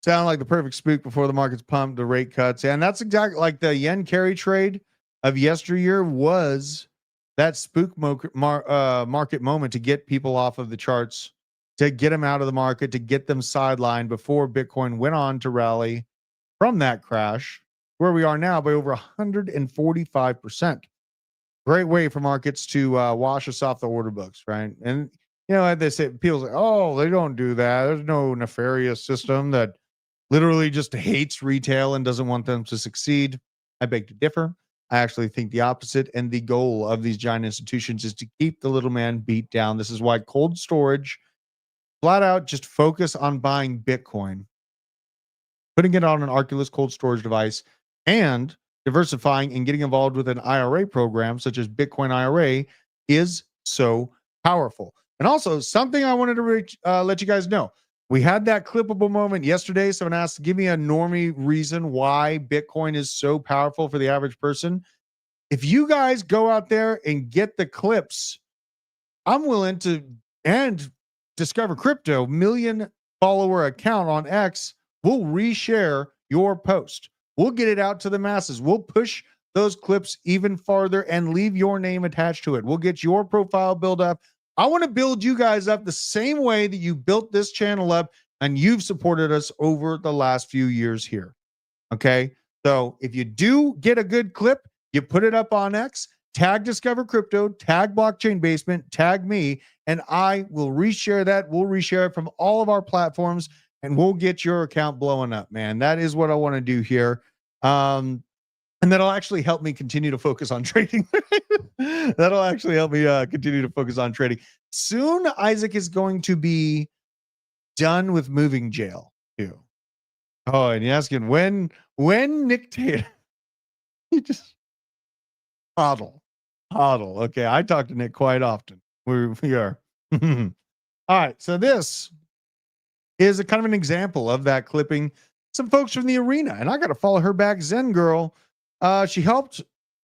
Sound like the perfect spook before the market's pumped, the rate cuts. And that's exactly like the yen carry trade of yesteryear was that spook market moment to get people off of the charts, to get them out of the market, to get them sidelined before Bitcoin went on to rally from that crash, where we are now by over 145%. Great way for markets to wash us off the order books, right? And, they say, people say, oh, they don't do that. There's no nefarious system that literally just hates retail and doesn't want them to succeed. I beg to differ. I actually think the opposite. And the goal of these giant institutions is to keep the little man beat down. This is why cold storage, flat out, just focus on buying Bitcoin, putting it on an Arculus cold storage device, and diversifying and getting involved with an IRA program such as Bitcoin IRA is so powerful. And also, something I wanted to let you guys know. We had that clippable moment yesterday. Someone asked, give me a normie reason why Bitcoin is so powerful for the average person. If you guys go out there and get the clips, I'm willing to, and Discover Crypto, million follower account on X, we'll reshare your post. We'll get it out to the masses. We'll push those clips even farther and leave your name attached to it. We'll get your profile built up. I want to build you guys up the same way that you built this channel up and you've supported us over the last few years here. Okay. So if you do get a good clip, you put it up on X, tag Discover Crypto, tag Blockchain Basement, tag me, and I will reshare that. We'll reshare it from all of our platforms and we'll get your account blowing up, man. That is what I want to do here. And that'll actually help me continue to focus on trading. That'll actually help me continue to focus on trading. Soon, Isaac is going to be done with moving jail too. Oh, and you're asking when Nick Taylor, he just hodl. Okay, I talk to Nick quite often. We are. All right, so this is a kind of an example of that clipping some folks from the arena, and I got to follow her back, Zen Girl. She helped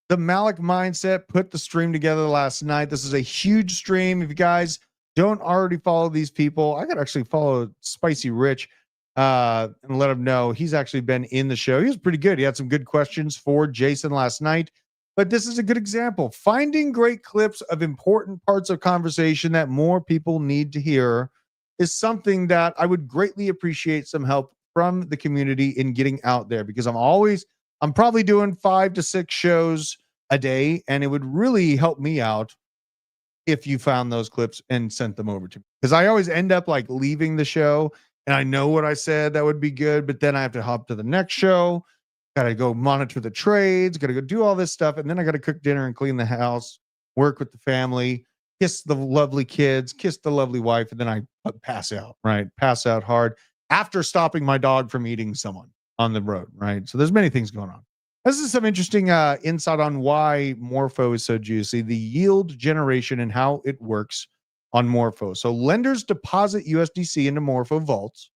the Malik Mindset put the stream together last night. This is a huge stream. If you guys don't already follow these people, I got to actually follow Spicy Rich and let him know he's actually been in the show. He was pretty good. He had some good questions for Jason last night. But this is a good example. Finding great clips of important parts of conversation that more people need to hear is something that I would greatly appreciate some help from the community in getting out there, because I'm probably doing 5 to 6 shows a day, and it would really help me out if you found those clips and sent them over to me. Because I always end up like leaving the show and I know what I said that would be good, but then I have to hop to the next show. Got to go monitor the trades, got to go do all this stuff. And then I got to cook dinner and clean the house, work with the family, kiss the lovely kids, kiss the lovely wife. And then I pass out, right? Pass out hard after stopping my dog from eating someone on the road, right? So there's many things going on. This is some interesting insight on why Morpho is so juicy, the yield generation and how it works on Morpho. So lenders deposit USDC into Morpho vaults,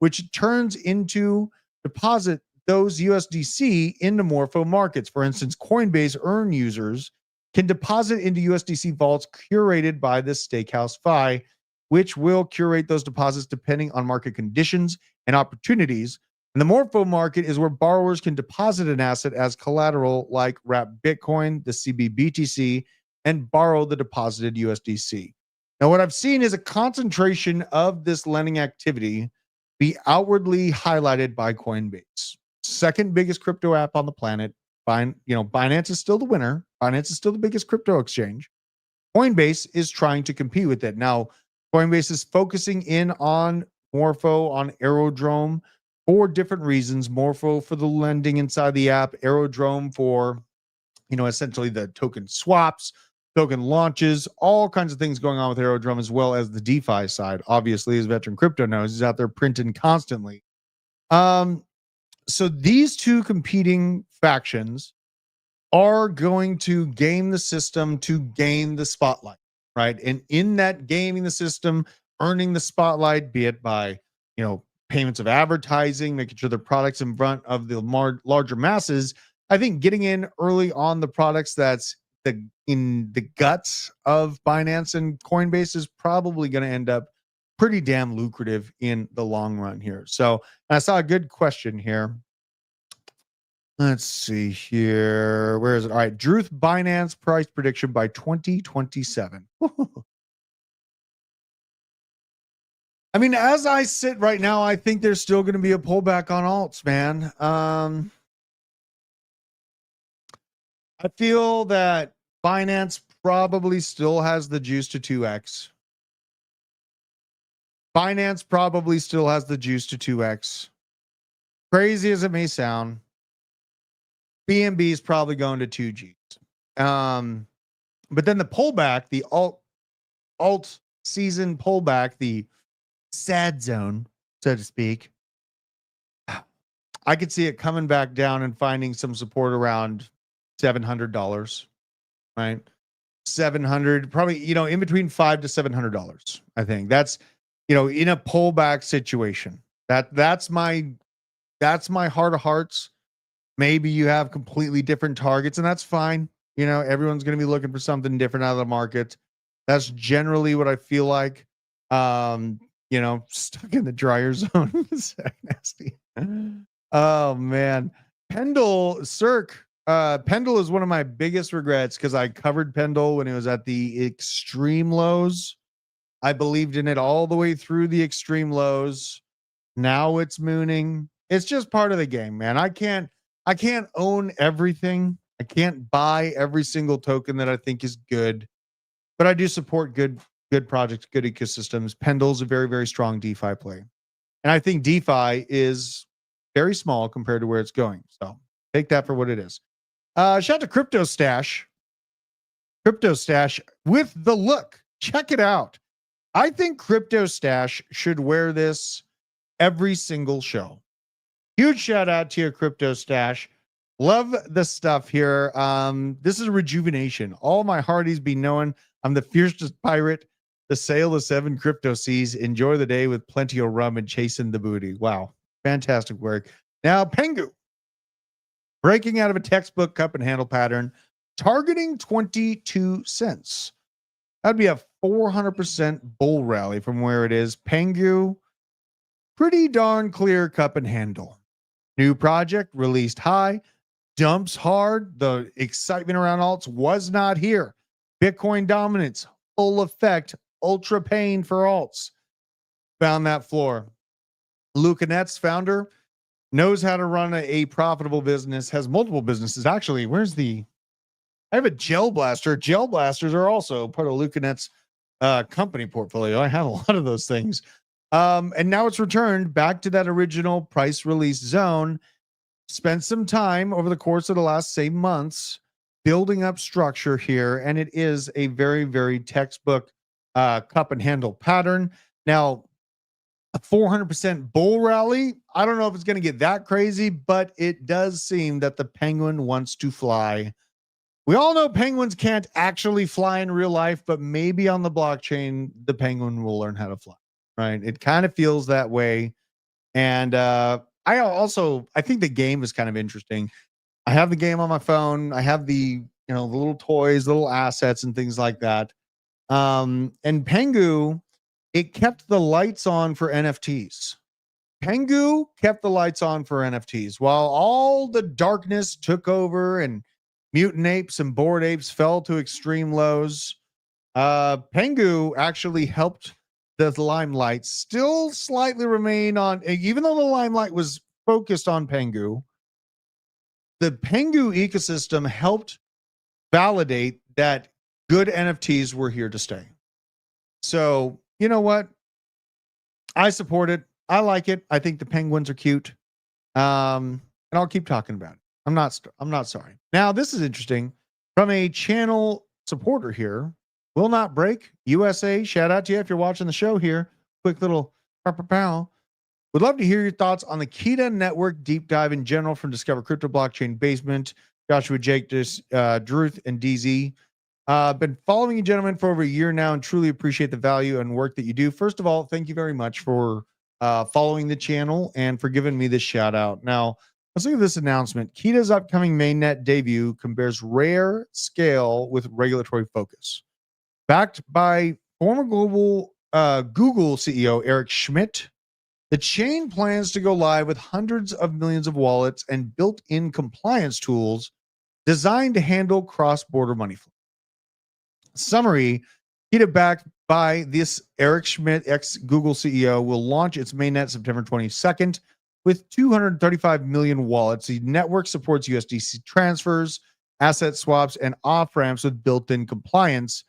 which turns into deposit those USDC into Morpho markets. For instance, Coinbase earn users can deposit into USDC vaults curated by the Stakehouse Fi, which will curate those deposits depending on market conditions and opportunities. And the Morpho market is where borrowers can deposit an asset as collateral, like wrap Bitcoin, the CBBTC, and borrow the deposited USDC. Now, what I've seen is a concentration of this lending activity be outwardly highlighted by Coinbase, second biggest crypto app on the planet. Binance is still the winner. Binance is still the biggest crypto exchange. Coinbase is trying to compete with it. Now, Coinbase is focusing in on Morpho, on Aerodrome for different reasons. Morpho for the lending inside the app, Aerodrome for, essentially the token swaps, token launches, all kinds of things going on with Aerodrome, as well as the DeFi side. Obviously, as Veteran Crypto knows, he's out there printing constantly. So these two competing factions are going to game the system to gain the spotlight, right? And in that gaming the system, earning the spotlight, be it by, payments of advertising, making sure the products in front of the larger masses, I think getting in early on the products that's in the guts of Binance and Coinbase is probably going to end up pretty damn lucrative in the long run here. So I saw a good question here. Let's see here. Where is it? All right. Druth Binance price prediction by 2027. I mean, as I sit right now, I think there's still going to be a pullback on alts, man. I feel that Binance probably still has the juice to 2x. Binance probably still has the juice to 2x. Crazy as it may sound, BNB is probably going to 2Gs. But then the pullback, the alt season pullback, the sad zone, so to speak, I could see it coming back down and finding some support around $700, right? 700, probably, in between $500 to $700. I think that's, in a pullback situation. That's my heart of hearts. Maybe you have completely different targets, and that's fine. Everyone's going to be looking for something different out of the market. That's generally what I feel like. Stuck in the dryer zone. Nasty. Oh man. Pendle Cirque. Pendle is one of my biggest regrets because I covered Pendle when it was at the extreme lows. I believed in it all the way through the extreme lows. Now it's mooning. It's just part of the game, man. I can't own everything. I can't buy every single token that I think is good, but I do support good projects, good ecosystems. Pendle's a very, very strong DeFi play. And I think DeFi is very small compared to where it's going. So take that for what it is. Shout out to Crypto Stash. Crypto Stash with the look. Check it out. I think Crypto Stash should wear this every single show. Huge shout out to your Crypto Stash. Love the stuff here. This is a rejuvenation. All my hearties be knowing I'm the fiercest pirate, the sail of 7 crypto seas. Enjoy the day with plenty of rum and chasing the booty. Wow. Fantastic work. Now, Pengu. Breaking out of a textbook cup and handle pattern, targeting 22 cents. That'd be a 400% bull rally from where it is. Pengu, pretty darn clear cup and handle. New project released high, dumps hard. The excitement around alts was not here. Bitcoin dominance, full effect, ultra pain for alts. Found that floor. Luca Nets, founder, knows how to run a profitable business, has multiple businesses. Actually, I have a Gel Blaster. Gel Blasters are also part of Luca Nets' company portfolio. I have a lot of those things. And now it's returned back to that original price release zone. Spent some time over the course of the last, say, months building up structure here. And it is a very, very textbook cup and handle pattern. Now, a 400% bull rally. I don't know if it's going to get that crazy, but it does seem that the penguin wants to fly. We all know penguins can't actually fly in real life, but maybe on the blockchain, the penguin will learn how to fly, right? It kind of feels that way. And I think the game is kind of interesting. I have the game on my phone. I have the the little toys, little assets, and things like that. And Pengu, it kept the lights on for NFTs. Pengu kept the lights on for NFTs while all the darkness took over and mutant apes and bored apes fell to extreme lows. Pengu actually helped the limelight still slightly remain on, even though the limelight was focused on Pengu. The Pengu ecosystem helped validate that good NFTs were here to stay. So, you know what? I support it. I like it. I think the penguins are cute. And I'll keep talking about it. I'm not sorry. Now, this is interesting. From a channel supporter here, Will Not Break USA. Shout out to you if you're watching the show here. Quick little pow. Would love to hear your thoughts on the Kita network deep dive in general from Discover Crypto Blockchain Basement, Joshua, Jake, Druth, and DZ. Been following you gentlemen for over a year now and truly appreciate the value and work that you do. First of all, thank you very much for following the channel and for giving me this shout out. Now, let's look at this announcement. Kita's upcoming mainnet debut compares rare scale with regulatory focus. Backed by former Google CEO Eric Schmidt, the chain plans to go live with hundreds of millions of wallets and built-in compliance tools designed to handle cross-border money flow. Summary, Kita, backed by this Eric Schmidt, ex-Google CEO, will launch its mainnet September 22nd with 235 million wallets. The network supports USDC transfers, asset swaps, and off-ramps with built-in compliance.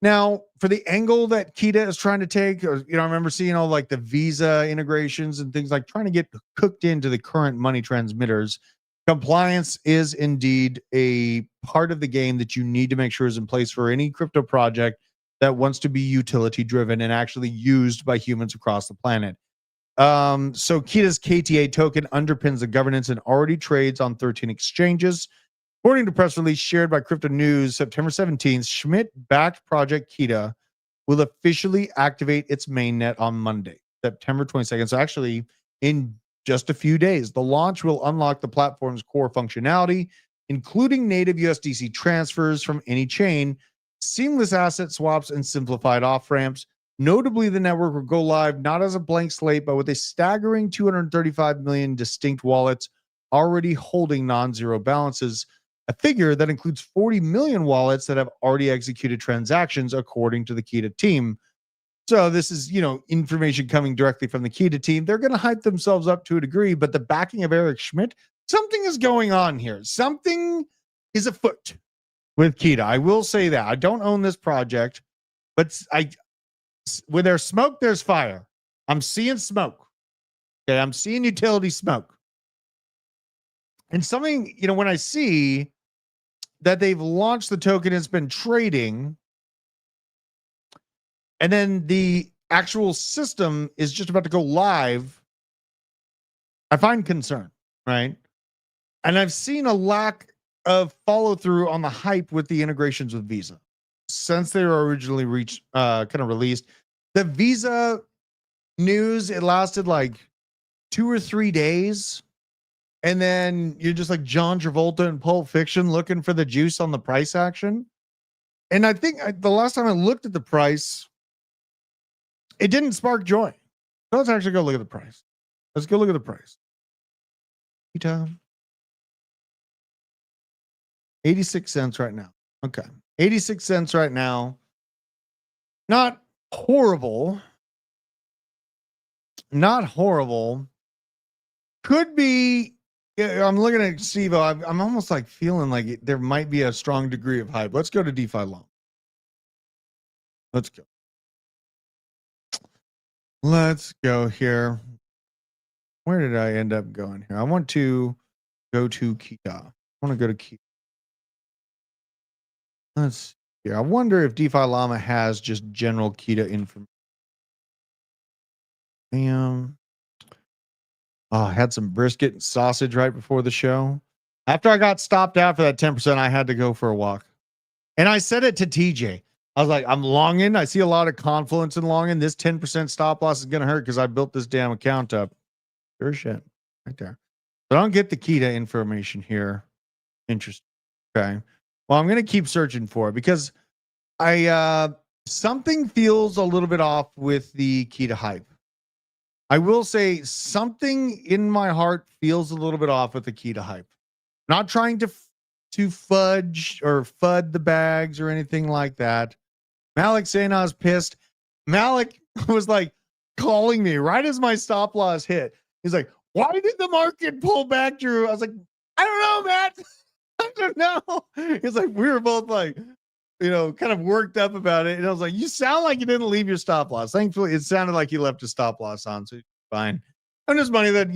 Now, for the angle that Kita is trying to take, or, I remember seeing all like the Visa integrations and things like trying to get cooked into the current money transmitters. Compliance is indeed a part of the game that you need to make sure is in place for any crypto project that wants to be utility driven and actually used by humans across the planet. So Kita's KTA token underpins the governance and already trades on 13 exchanges. According to press release shared by Crypto News, September 17th, Schmidt-backed Project Kita will officially activate its mainnet on Monday, September 22nd. So actually, in just a few days, the launch will unlock the platform's core functionality, including native USDC transfers from any chain, seamless asset swaps, and simplified off-ramps. Notably, the network will go live not as a blank slate, but with a staggering 235 million distinct wallets already holding non-zero balances, a figure that includes 40 million wallets that have already executed transactions, according to the Kita team. So this is, information coming directly from the Kita team. They're going to hype themselves up to a degree, but the backing of Eric Schmidt, something is going on here. Something is afoot with Kita. I will say that. I don't own this project, but where there's smoke, there's fire. I'm seeing smoke. Okay, I'm seeing utility smoke. And something, when I see that they've launched the token, it's been trading, and then the actual system is just about to go live, I find concern, right? And I've seen a lack of follow through on the hype with the integrations with Visa since they were originally released. The Visa news, it lasted like 2 or 3 days. And then you're just like John Travolta in Pulp Fiction looking for the juice on the price action. And I think the last time I looked at the price, it didn't spark joy. So let's actually go look at the price. Let's go look at the price. 86 cents right now. Okay. 86 cents right now. Not horrible. Not horrible. Could be. Yeah, I'm looking at Sivo. I'm almost like feeling like there might be a strong degree of hype. Let's go to DeFi Loan. Let's go. Let's go here. Where did I end up going here? I want to go to Kita. I want to go to Kita. Let's see here. I wonder if DeFi Llama has just general Kita information. I had some brisket and sausage right before the show. After I got stopped out for that 10%, I had to go for a walk. And I said it to TJ. I was like, I'm longing. I see a lot of confluence in longing. This 10% stop loss is going to hurt because I built this damn account up. Sure shit. Right there. But I don't get the Kita information here. Interesting. Okay. Well, I'm going to keep searching for it because I something feels a little bit off with the key to hype. I will say something in my heart feels a little bit off with the key to hype. Not trying to fudge or fud the bags or anything like that. Malik saying I was pissed. Malik was like calling me right as my stop loss hit. He's like, "Why did the market pull back, Drew?" I was like, "I don't know, Matt. I don't know." He's like, we were both like, kind of worked up about it. And I was like, "You sound like you didn't leave your stop loss." Thankfully, it sounded like you left a stop loss on, so fine. And there's money that,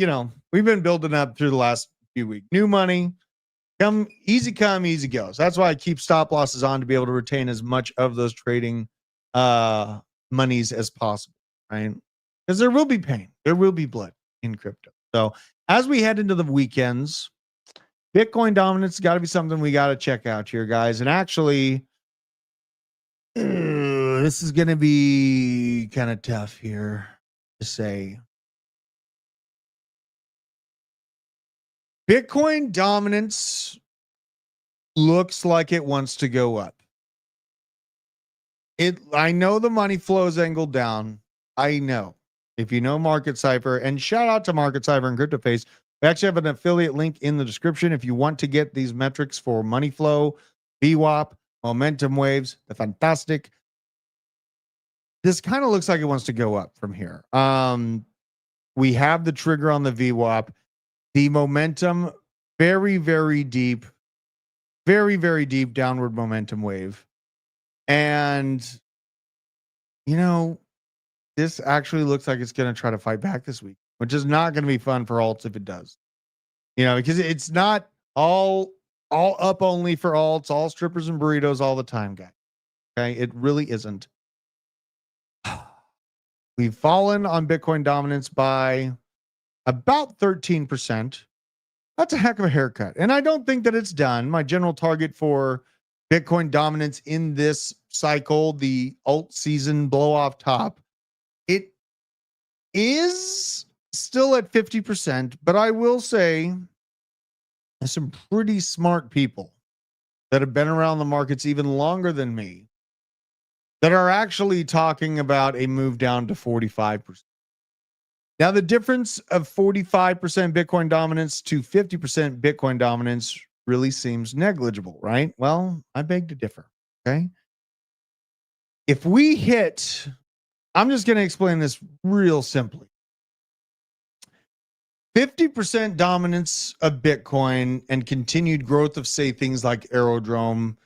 we've been building up through the last few weeks. New money, come, easy go. So that's why I keep stop losses on to be able to retain as much of those trading monies as possible, right? Because there will be pain. There will be blood in crypto. So as we head into the weekends, Bitcoin dominance got to be something we got to check out here, guys. And actually, this is going to be kind of tough here to say. Bitcoin dominance looks like it wants to go up. I know the money flows angled down. I know. If you know Market Cypher, and shout out to Market Cypher and CryptoFace. We actually have an affiliate link in the description if you want to get these metrics for money flow, VWAP, momentum waves. They're fantastic. This kind of looks like it wants to go up from here. We have the trigger on the VWAP. The momentum, very, very deep downward momentum wave. And, this actually looks like it's going to try to fight back this week, which is not going to be fun for alts if it does. Because it's not all up only for alts, all strippers and burritos all the time, guys. Okay, it really isn't. We've fallen on Bitcoin dominance by about 13%. That's a heck of a haircut. And I don't think that it's done. My general target for Bitcoin dominance in this cycle, the alt season blow off top, it is still at 50%, but I will say there's some pretty smart people that have been around the markets even longer than me that are actually talking about a move down to 45%. Now, the difference of 45% Bitcoin dominance to 50% Bitcoin dominance really seems negligible, right? Well, I beg to differ, okay? If we hit, I'm just going to explain this real simply. 50% dominance of Bitcoin and continued growth of, say, things like Aerodrome.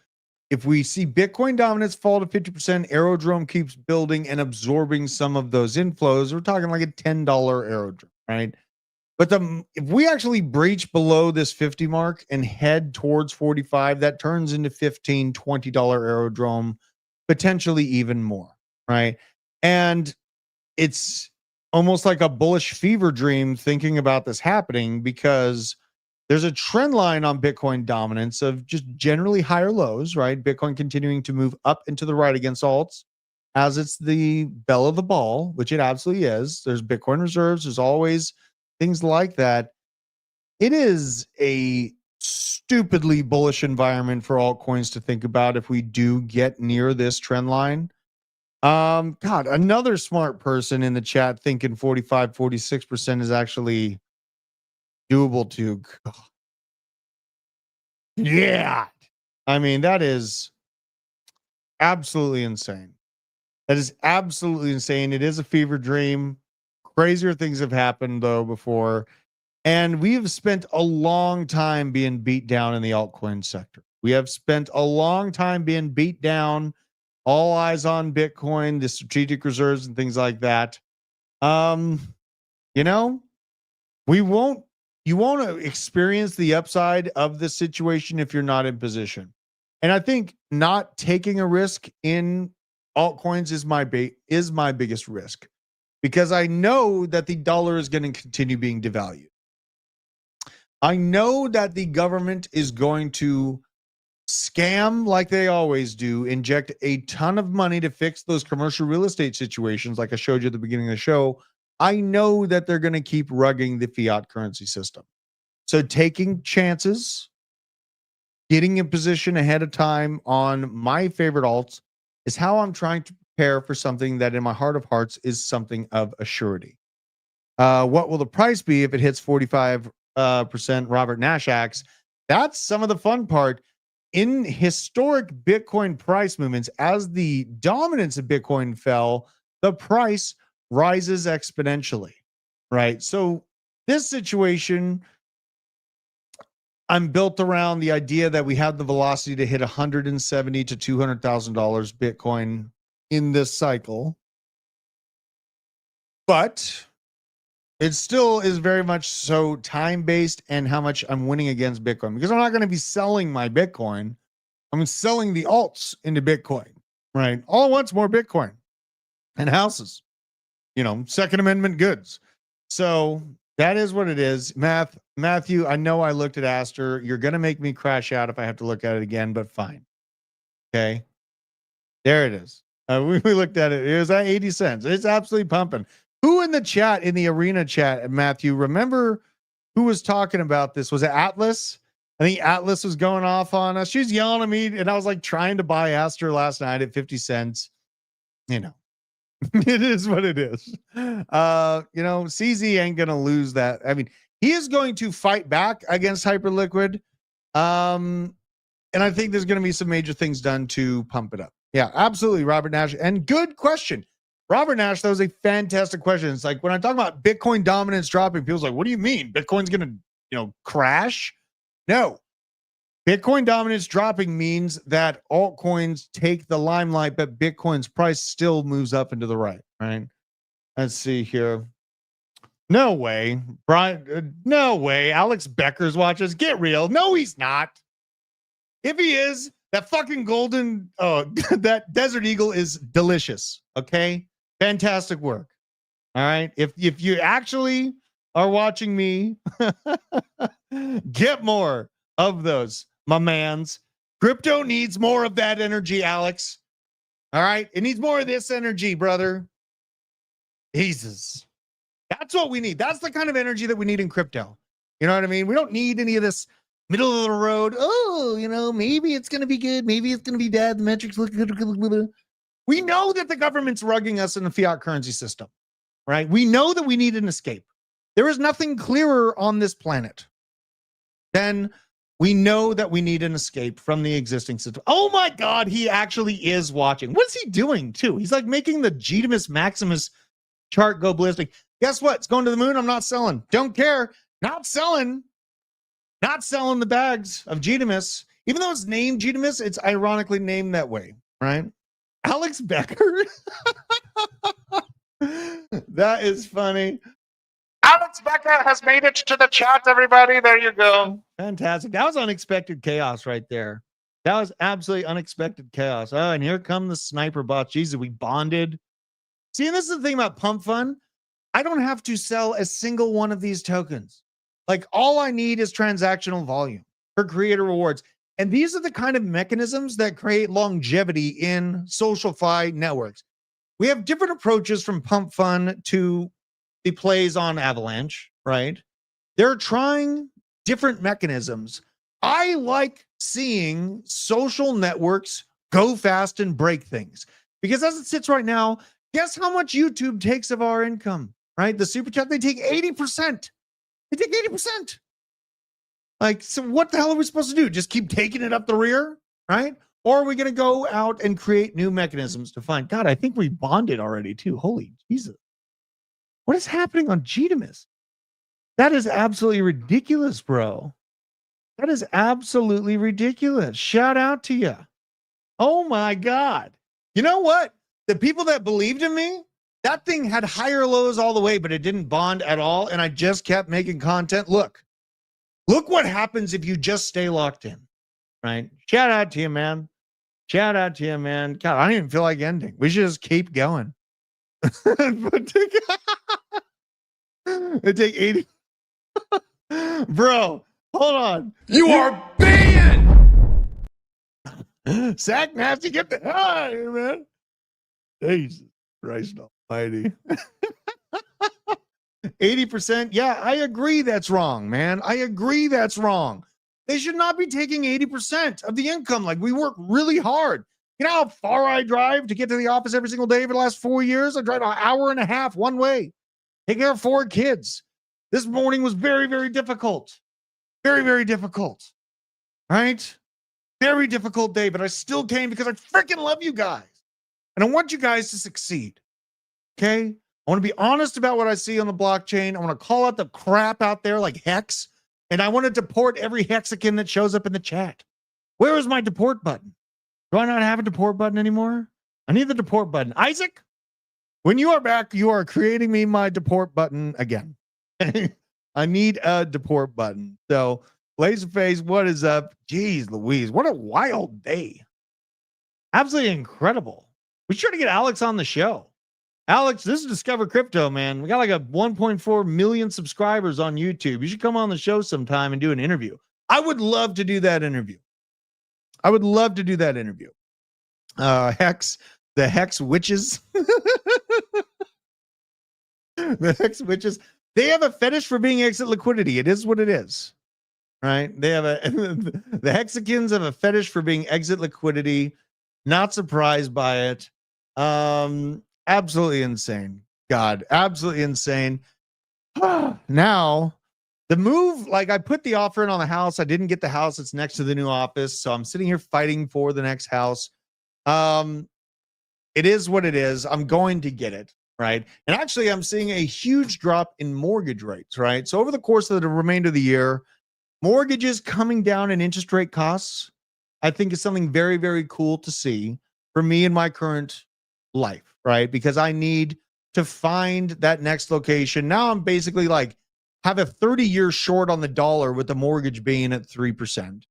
If we see Bitcoin dominance fall to 50%, Aerodrome keeps building and absorbing some of those inflows. We're talking like a $10 Aerodrome, right? But if we actually breach below this 50 mark and head towards 45, that turns into $15, $20 Aerodrome, potentially even more, right? And it's almost like a bullish fever dream thinking about this happening because there's a trend line on Bitcoin dominance of just generally higher lows, right? Bitcoin continuing to move up and to the right against alts as it's the belle of the ball, which it absolutely is. There's Bitcoin reserves. There's always things like that. It is a stupidly bullish environment for altcoins to think about if we do get near this trend line. God, another smart person in the chat thinking 45, 46% is actually doable too. God. Yeah. I mean, that is absolutely insane. That is absolutely insane. It is a fever dream. Crazier things have happened though before. And we've spent a long time being beat down in the altcoin sector. We have spent a long time being beat down. All eyes on Bitcoin, the strategic reserves and things like that. You won't experience the upside of this situation if you're not in position. And I think not taking a risk in altcoins is my biggest risk because I know that the dollar is going to continue being devalued. I know that the government is going to scam like they always do, inject a ton of money to fix those commercial real estate situations like I showed you at the beginning of the show. I know that they're going to keep rugging the fiat currency system. So taking chances, getting a position ahead of time on my favorite alts is how I'm trying to prepare for something that in my heart of hearts is something of a surety. What will the price be if it hits 45% Robert Nash acts? That's some of the fun part. In historic Bitcoin price movements, as the dominance of Bitcoin fell, the price rises exponentially, right? So this situation, I'm built around the idea that we have the velocity to hit $170,000 to $200,000 Bitcoin in this cycle, but it still is very much so time-based and how much I'm winning against Bitcoin, because I'm not going to be selling my Bitcoin. I'm selling the alts into Bitcoin, right? All at once, more Bitcoin and houses, Second Amendment goods. So that is what it is. Matthew, I know I looked at Aster. You're going to make me crash out if I have to look at it again, but fine. Okay. There it is. We looked at it. It was at 80 cents. It's absolutely pumping. Who in the chat, in the arena chat, Matthew, remember who was talking about this? Was it Atlas? I think Atlas was going off on us. She was yelling at me, and I was like trying to buy Aster last night at 50 cents. It is what it is. CZ ain't going to lose that. I mean, he is going to fight back against Hyperliquid. And I think there's going to be some major things done to pump it up. Yeah, absolutely, Robert Nash. And good question. Robert Nash, that was a fantastic question. It's like when I talk about Bitcoin dominance dropping, people's like, what do you mean? Bitcoin's going to, crash? No. Bitcoin dominance dropping means that altcoins take the limelight, but Bitcoin's price still moves up and to the right, right? Let's see here. No way. Brian, no way. Alex Becker's watches. Get real. No, he's not. If he is, that fucking golden, that Desert Eagle is delicious. Okay? Fantastic work. All right? If you actually are watching me, get more of those, my mans. Crypto needs more of that energy, Alex. All right? It needs more of this energy, brother. Jesus. That's what we need. That's the kind of energy that we need in crypto. You know what I mean? We don't need any of this middle of the road. Oh, maybe it's going to be good. Maybe it's going to be bad. The metrics look good. We know that the government's rugging us in the fiat currency system, right? We know that we need an escape. There is nothing clearer on this planet than we know that we need an escape from the existing system. Oh my God, he actually is watching. What is he doing too? He's like making the Gedimus Maximus chart go ballistic. Guess what? It's going to the moon. I'm not selling. Don't care. Not selling. Not selling the bags of Gedimus. Even though it's named Gedimus, it's ironically named that way, right? Alex Becker. That is funny. Alex Becker has made it to the chat, everybody. There you go. Fantastic. That was unexpected chaos right there. That was absolutely unexpected chaos. Oh, and here come the sniper bots. Jesus, we bonded. See, and this is the thing about Pump Fund. I don't have to sell a single one of these tokens. Like, all I need is transactional volume for creator rewards. And these are the kind of mechanisms that create longevity in SocialFi networks. We have different approaches from Pump Fund to the plays on Avalanche, right? They're trying different mechanisms. I like seeing social networks go fast and break things, because as it sits right now, guess how much YouTube takes of our income, right? The super chat, they take 80%. They take 80%. Like, so what the hell are we supposed to do? Just keep taking it up the rear, right? Or are we going to go out and create new mechanisms to find? God, I think we bonded already too. Holy Jesus. What is happening on Gedimus? That is absolutely ridiculous, bro. That is absolutely ridiculous. Shout out to you. Oh my God. You know what? The people that believed in me, that thing had higher lows all the way, but it didn't bond at all. And I just kept making content. Look what happens if you just stay locked in, right? Shout out to you, man. Shout out to you, man. God, I don't even feel like ending. We should just keep going. It take 80. Bro, hold on. You are banned! Sack Nasty, get the hell out of here, man. Jesus Christ almighty. 80%. Yeah, I agree that's wrong, man. I agree that's wrong. They should not be taking 80% of the income. Like, we work really hard. You know how far I drive to get to the office every single day for the last 4 years? I drive an hour and a half one way. Take care of 4 kids. This morning was very, very difficult. Very, very difficult. All right? Very difficult day, but I still came because I freaking love you guys. And I want you guys to succeed. Okay? I want to be honest about what I see on the blockchain. I want to call out the crap out there like hex. And I want to deport every hexagon that shows up in the chat. Where is my deport button? Do I not have a deport button anymore? I need the deport button. Isaac, when you are back, you are creating me my deport button again. I need a deport button. So, Laserface, what is up? Jeez Louise, what a wild day. Absolutely incredible. We should to get Alex on the show. Alex, this is Discover Crypto, man. We got like a 1.4 million subscribers on YouTube. You should come on the show sometime and do an interview. I would love to do that interview. I would love to do that interview. Hex, the Hex Witches. The Hex Witches. They have a fetish for being exit liquidity. It is what it is. Right? They have the hexagons have a fetish for being exit liquidity. Not surprised by it. Absolutely insane. God, absolutely insane. Now, the move, like I put the offer in on the house. I didn't get the house. It's next to the new office. So I'm sitting here fighting for the next house. It is what it is. I'm going to get it. Right. And actually, I'm seeing a huge drop in mortgage rates. Right. So over the course of the remainder of the year, mortgages coming down in interest rate costs, I think is something very, very cool to see for me in my current life. Right. Because I need to find that next location. Now I'm basically like have a 30-year short on the dollar with the mortgage being at 3%.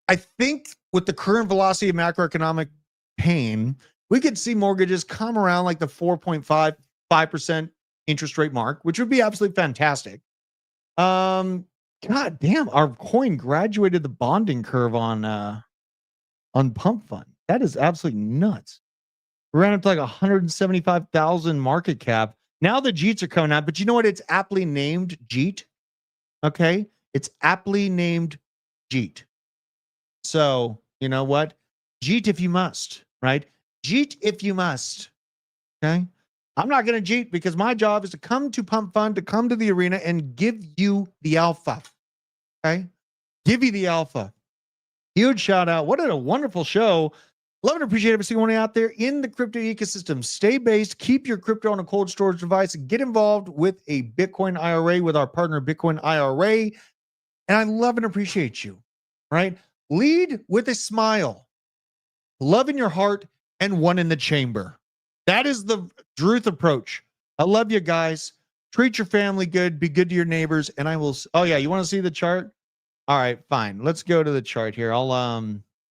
I think with the current velocity of macroeconomic pain, we could see mortgages come around like the 4.5% interest rate mark, which would be absolutely fantastic. God damn, our coin graduated the bonding curve on Pump Fund. That is absolutely nuts. We ran up to like 175,000 market cap. Now the JEETs are coming out, but you know what? It's aptly named JEET. Okay, it's aptly named JEET. So you know what? JEET if you must, right? JEET if you must. Okay. I'm not going to JEET because my job is to come to Pump Fund, to come to the arena and give you the alpha. Okay. Give you the alpha. Huge shout out. What a wonderful show. Love and appreciate every single one out there in the crypto ecosystem. Stay based. Keep your crypto on a cold storage device. Get involved with a Bitcoin IRA with our partner, Bitcoin IRA. And I love and appreciate you. Right. Lead with a smile. Love in your heart and one in the chamber. That is the truth approach. I love you guys. Treat your family good. Be good to your neighbors. And I will. Oh yeah, you want to see the chart? All right, fine. Let's go to the chart here.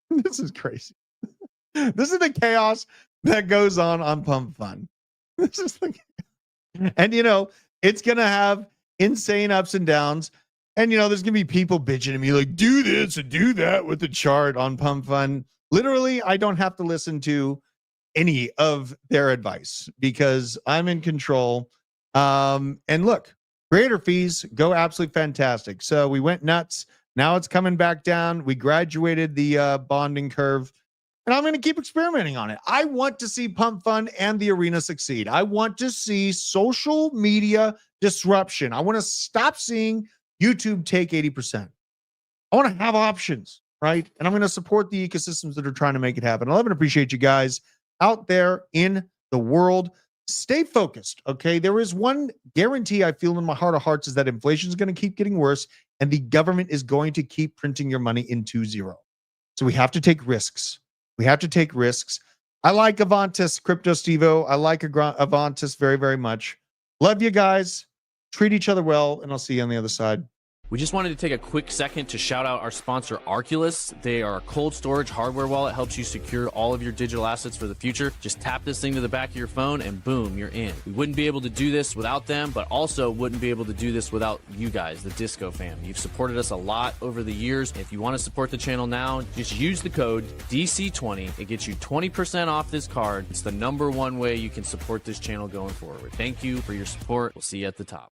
This is crazy. This is the chaos that goes on Pump Fund. This is and you know it's gonna have insane ups and downs. And you know there's gonna be people bitching at me like, do this and do that with the chart on Pump Fund. Literally, I don't have to listen to any of their advice because I'm in control. And look, creator fees go absolutely fantastic. So we went nuts. Now it's coming back down. We graduated the bonding curve. And I'm going to keep experimenting on it. I want to see Pump Fund and the arena succeed. I want to see social media disruption. I want to stop seeing YouTube take 80%. I want to have options. Right. And I'm going to support the ecosystems that are trying to make it happen. I love and appreciate you guys out there in the world. Stay focused. Okay. There is one guarantee I feel in my heart of hearts is that inflation is going to keep getting worse and the government is going to keep printing your money into zero. So we have to take risks. We have to take risks. I like Avantis, Crypto Stevo. I like Avantis very, very much. Love you guys. Treat each other well. And I'll see you on the other side. We just wanted to take a quick second to shout out our sponsor, Arculus. They are a cold storage hardware wallet, helps you secure all of your digital assets for the future. Just tap this thing to the back of your phone and boom, you're in. We wouldn't be able to do this without them, but also wouldn't be able to do this without you guys, the Disco fam. You've supported us a lot over the years. If you want to support the channel now, just use the code DC20. It gets you 20% off this card. It's the #1 way you can support this channel going forward. Thank you for your support. We'll see you at the top.